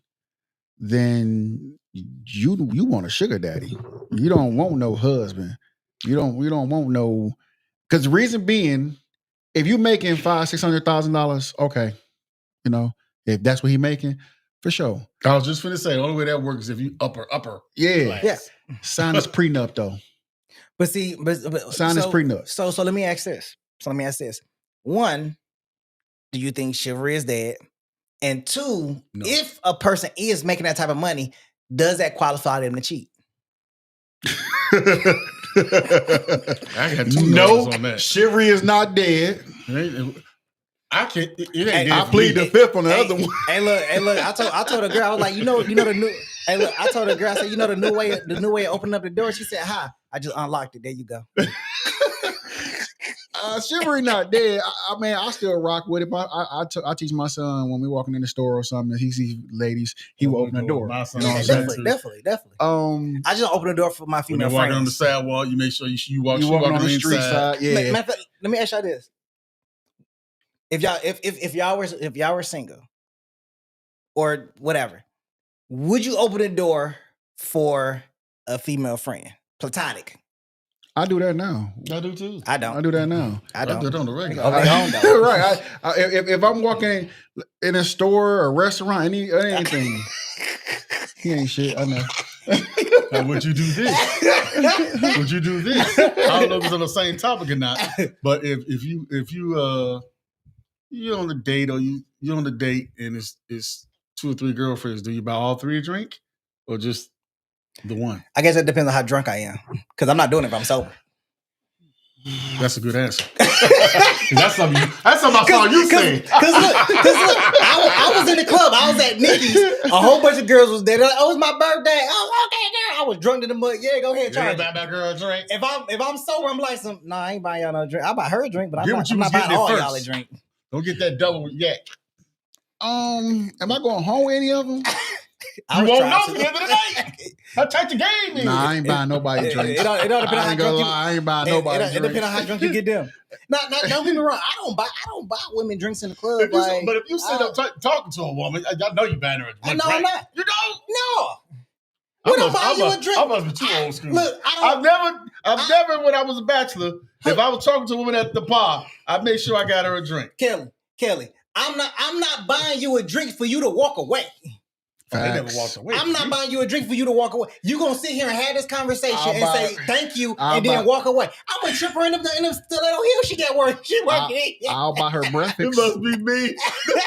then you want a sugar daddy. You don't want no husband. You don't want no. Because the reason being, if you making $500,000-$600,000, okay, if that's what he making, for sure. I was just gonna say the only way that works is if you upper. Yeah. Class. Sign this prenup though. But see, sign this prenup. So let me ask this. One, do you think chivalry is dead? And two, if a person is making that type of money, does that qualify them to cheat? I got two no's on that. Chivalry is not dead. I can't. It ain't dead. I plead the fifth on the other one. Hey, look. I told a girl, I was like, the new. Hey, look. I told a girl, I said, the new way of opening up the door. She said, "Hi." I just unlocked it. There you go. Chivalry not dead. I mean, I still rock with it. But I teach my son when we walking in the store or something. He sees ladies, he will open the door. My son, definitely. I just open the door for my female when they're friends. walking on the sidewalk, you make sure you walk on the street side. Yeah. Matter of fact, let me ask y'all this: if y'all were single or whatever, would you open the door for a female friend, platonic? I do that now. I do too. I don't. I do that now. I don't. I do it on the regular. Right. If I'm walking in a store or restaurant, anything, he ain't shit. I know. Now, would you do this? Would you do this? I don't know if it's on the same topic or not. But if you you're on the date or you're on the date and it's 2 or 3 girlfriends, do you buy all 3 a drink or just the one? I guess it depends on how drunk I am, because I'm not doing it if I'm sober. That's a good answer. That's something I saw you say. Because look, I was in the club. I was at Nikki's. A whole bunch of girls was there. They're like, "Oh, it's my birthday." Oh, okay, girl. I was drunk to the mud. Yeah, go ahead, charge. Buy that girl a drink. If I'm sober, I'm like, I ain't buying y'all no drink. I buy her a drink, but I'm not getting buying all first. y'all a drink. Don't get that double yak. Am I going home with any of them? You won't know at the end of the night. How tight the game is. Nah, I ain't buying nobody drinks. It don't depend on how drunk I ain't buying nobody drinks. It depends on how drunk you get them. Don't get me wrong. I don't buy women drinks in the club. But if you sit up talking to a woman, I know you buying her a drink. No, I'm not. You don't? No. What am I you a drink? I must be too old school. Look, I've never, when I was a bachelor, if I was talking to a woman at the bar, I made sure I got her a drink. Kelly, I'm not buying you a drink for you to walk away. They never Facts. walked away. I'm not buying you a drink for you to walk away. You gonna sit here and have this conversation I'll and buy- say thank you I'll and then buy- walk away. I'm gonna trip her in the stiletto heel. She got work. She working. I'll buy her It breakfast. must be me.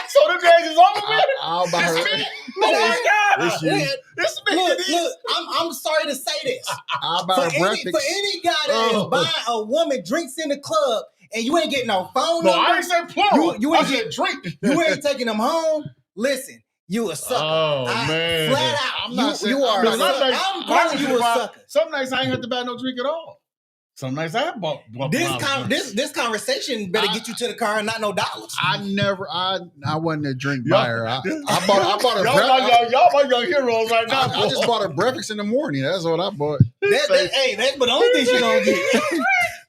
So the days is over with. I'll buy her. It's me. Oh my God. It's you. It's me. Look, I'm sorry to say this. I'll buy For her any, breakfast. for any guy that is buying a woman drinks in the club and you ain't getting no phone No, number, I ain't said plural. You I ain't said drink. you ain't taking them home. Listen, you a sucker. Oh, man. Flat out, I'm not saying- you are. I'm a not- sucker. I'm calling you a sucker. Some nights I ain't have to buy no drink at all. Some nights I have bought This conversation better get you to the car and not no dollars. I wasn't a drink Y'all- buyer. I bought a y'all breakfast. my young heroes right now. I just bought her breakfast in the morning. That's what I bought. That's but the only thing she gonna get.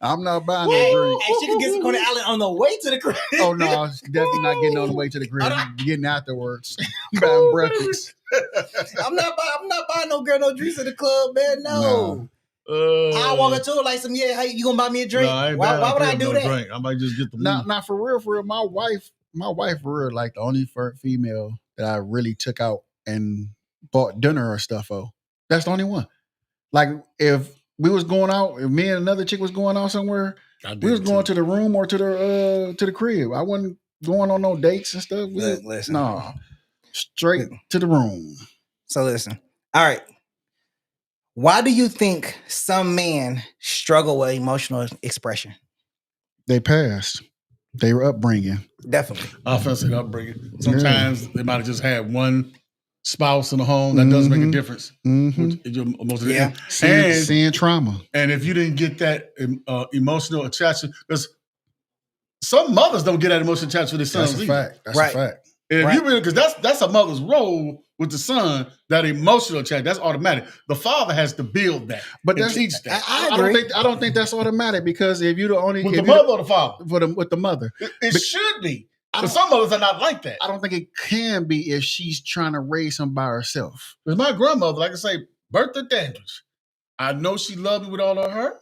I'm not buying no drink. And she can get some Coney Island on the way to the crib. Oh no, definitely not getting on the way to the crib. Getting afterwards, buying breakfast. I'm not buying no girl no drinks at the club, man. No. I walk into her like some hey, you gonna buy me a drink? Why would I do that? Drink. I might just get the Not for real. My wife for real, like the only female that I really took out and bought dinner or stuff for. That's the only one. Like if we was going out, if me and another chick was going out somewhere, we was going to the room or to the crib. I wasn't going on no dates and stuff. Listen. No, straight to the room. So listen. All right. Why do you think some men struggle with emotional expression? They passed. They were upbringing. Definitely. Offensive upbringing. Sometimes they might have just had one spouse in the home. That does make a difference. Seeing trauma. And if you didn't get that emotional attachment, because some mothers don't get that emotional attachment with their sons. That's a fact. That's a fact. And if you really, because that's a mother's role with the son, that emotional attachment, that's automatic. The father has to build that, but and teach that. I don't think that's automatic, because if you're the only with the mother or the father, with the mother, it should be. But some mothers are not like that. I don't think it can be if she's trying to raise him by herself. Because my grandmother, like I say, Bertha Dandridge, I know she loved me with all of her,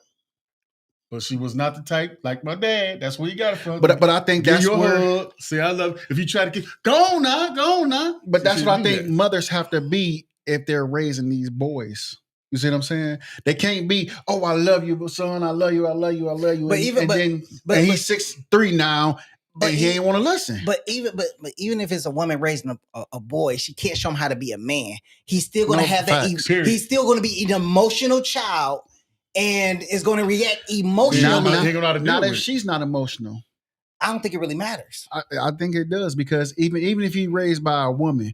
but she was not the type like my dad. That's where you got it from. But I think that's where. Hug. See, I love. If you try to keep, go on now. But that's what I think mothers have to be if they're raising these boys. You see what I'm saying? They can't be, oh, I love you, son. I love you. But and he's 6'3" now. But he ain't want to listen. But even if it's a woman raising a boy, she can't show him how to be a man. He's still going to have that. He's still going to be an emotional child, and is going to react emotionally. Not if she's not emotional. I don't think it really matters. I think it does, because even if he's raised by a woman,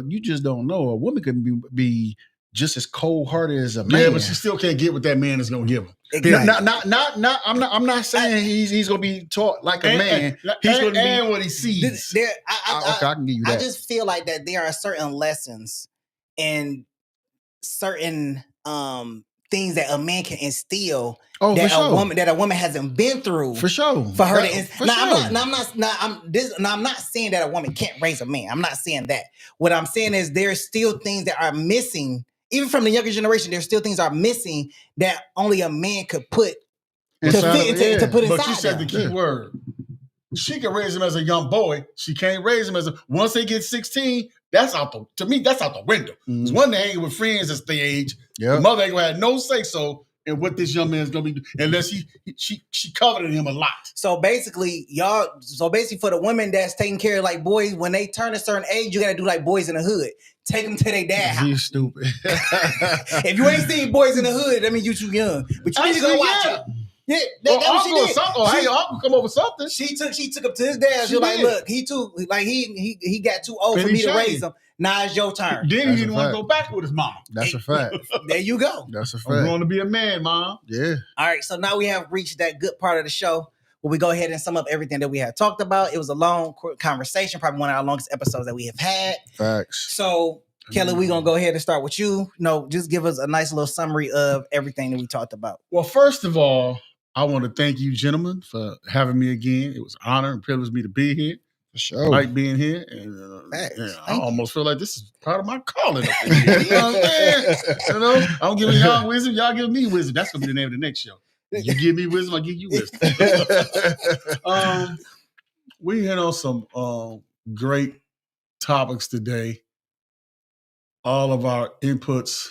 you just don't know. A woman can be just as cold-hearted as a man. Yeah, but she still can't get what that man is going to give her. Exactly. I'm not saying he's going to be taught like a man. He's going to be what he sees. I can give you that. I just feel like that there are certain lessons and certain things that a man can instill that a woman hasn't been through. For sure. For her to I'm not saying that a woman can't raise a man. I'm not saying that. What I'm saying is there's still things that are missing. Even from the younger generation, there's still things are missing that only a man could put inside. But you said the key word. She can raise him as a young boy. She can't raise him once they get 16, that's out the window. It's one thing hanging with friends at the age. The mother ain't gonna have no say so in what this young man's gonna be doing, unless she coveted him a lot. So basically, for the women that's taking care of like boys, when they turn a certain age, you gotta do like Boys in the Hood. Take them to their dad house. You stupid. If you ain't seen Boys in the Hood, that means you too young. But you need to go watch it. Yeah, that's what she did. Hey, uncle come over something. She took him to his dad. She was like, look, he got too old for me to raise him. Now it's your turn. Then he didn't want to go back with his mama. That's a fact. There you go. That's a fact. I'm going to be a man, Mom. Yeah. All right, so now we have reached that good part of the show where we go ahead and sum up everything that we had talked about. It was a long conversation, probably one of our longest episodes that we have had. Facts. So, Kelly, we're going to go ahead and start with you. Just give us a nice little summary of everything that we talked about. Well, first of all, I want to thank you, gentlemen, for having me again. It was an honor and privilege me to be here. For sure. I like being here. And I almost feel like this is part of my calling. Up in here. You know what I'm saying? I'm giving y'all wisdom. Y'all give me wisdom. That's going to be the name of the next show. You give me wisdom, I give you wisdom. We hit on some great topics today. all of our inputs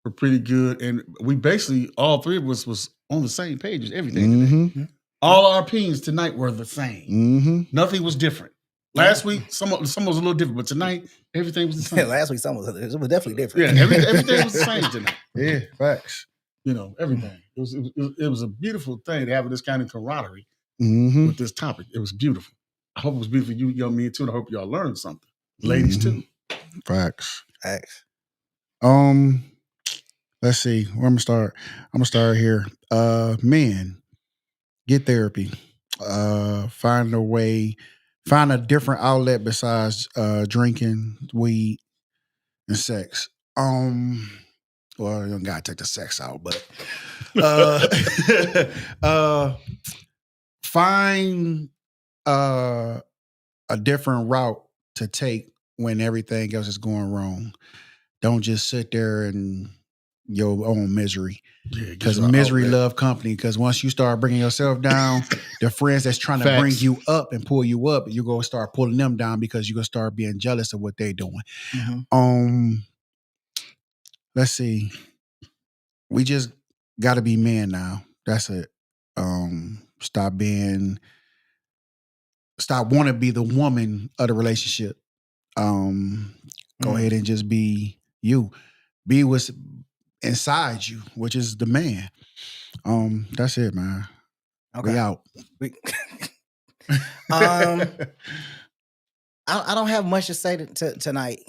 were pretty good, and we basically all three of us was on the same page as everything today. All our opinions tonight were the same. Nothing was different. Last week, some was a little different, but tonight everything was the same. Last week, it was definitely different. Yeah, everything was the same tonight. Yeah, facts. You know, everything. It was a beautiful thing to have this kind of camaraderie with this topic. It was beautiful. I hope it was beautiful for you, young men, too, and I hope y'all learned something. Ladies, too. Facts. Let's see. Where I'm gonna start. I'm gonna start here. Men, get therapy. Find a way. Find a different outlet besides drinking, weed, and sex. Well, you don't gotta take the sex out, but find a different route to take when everything else is going wrong. Don't just sit there and your own misery. Because misery love company. Because once you start bringing yourself down, the friends that's trying to bring you up and pull you up, you're going to start pulling them down because you're going to start being jealous of what they're doing. Let's see. We just got to be men now. That's it. Stop wanting to be the woman of the relationship. Go ahead and just be you. Be what's inside you, which is the man. That's it, man. Okay. We out. I don't have much to say tonight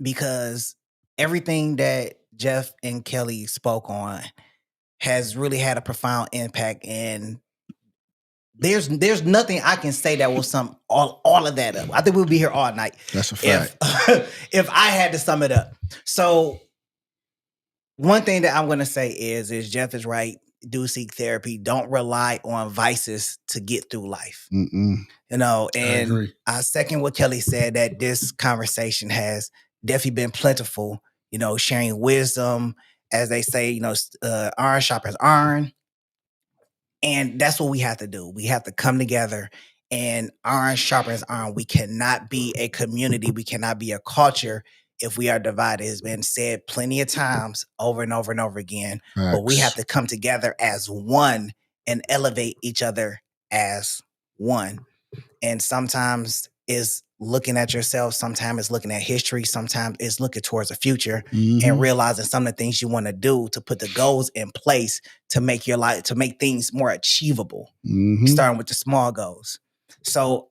because everything that Jeff and Kelly spoke on has really had a profound impact, and there's nothing I can say that will sum all of that up. I think we'll be here all night. That's a fact. If I had to sum it up. So one thing that I'm going to say is Jeff is right. Do seek therapy. Don't rely on vices to get through life. You know, and I second what Kelly said, that this conversation has definitely been plentiful, you know, sharing wisdom, as they say, you know, iron sharpens iron. And that's what we have to do. We have to come together, and iron sharpens iron. We cannot be a community. We cannot be a culture if we are divided. It's been said plenty of times over and over and over again. Facts. But we have to come together as one and elevate each other as one. And sometimes it's looking at yourself. Sometimes it's looking at history. Sometimes it's looking towards the future and realizing some of the things you want to do to put the goals in place to make your life, to make things more achievable, starting with the small goals. So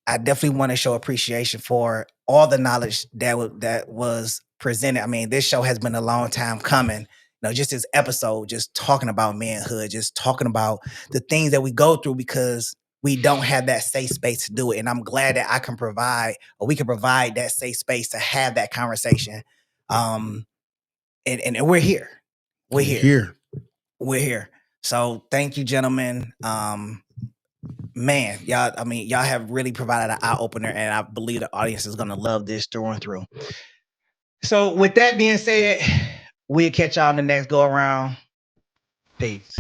I definitely want to show appreciation for all the knowledge that was presented. I mean, this show has been a long time coming. You know, just this episode, just talking about manhood, just talking about the things that we go through because we don't have that safe space to do it. And I'm glad that I can provide, or we can provide that safe space to have that conversation. And we're here. We're here. We're here. So thank you, gentlemen. Man, y'all have really provided an eye-opener, and I believe the audience is going to love this through and through. So with that being said, we'll catch y'all on the next go around. Peace.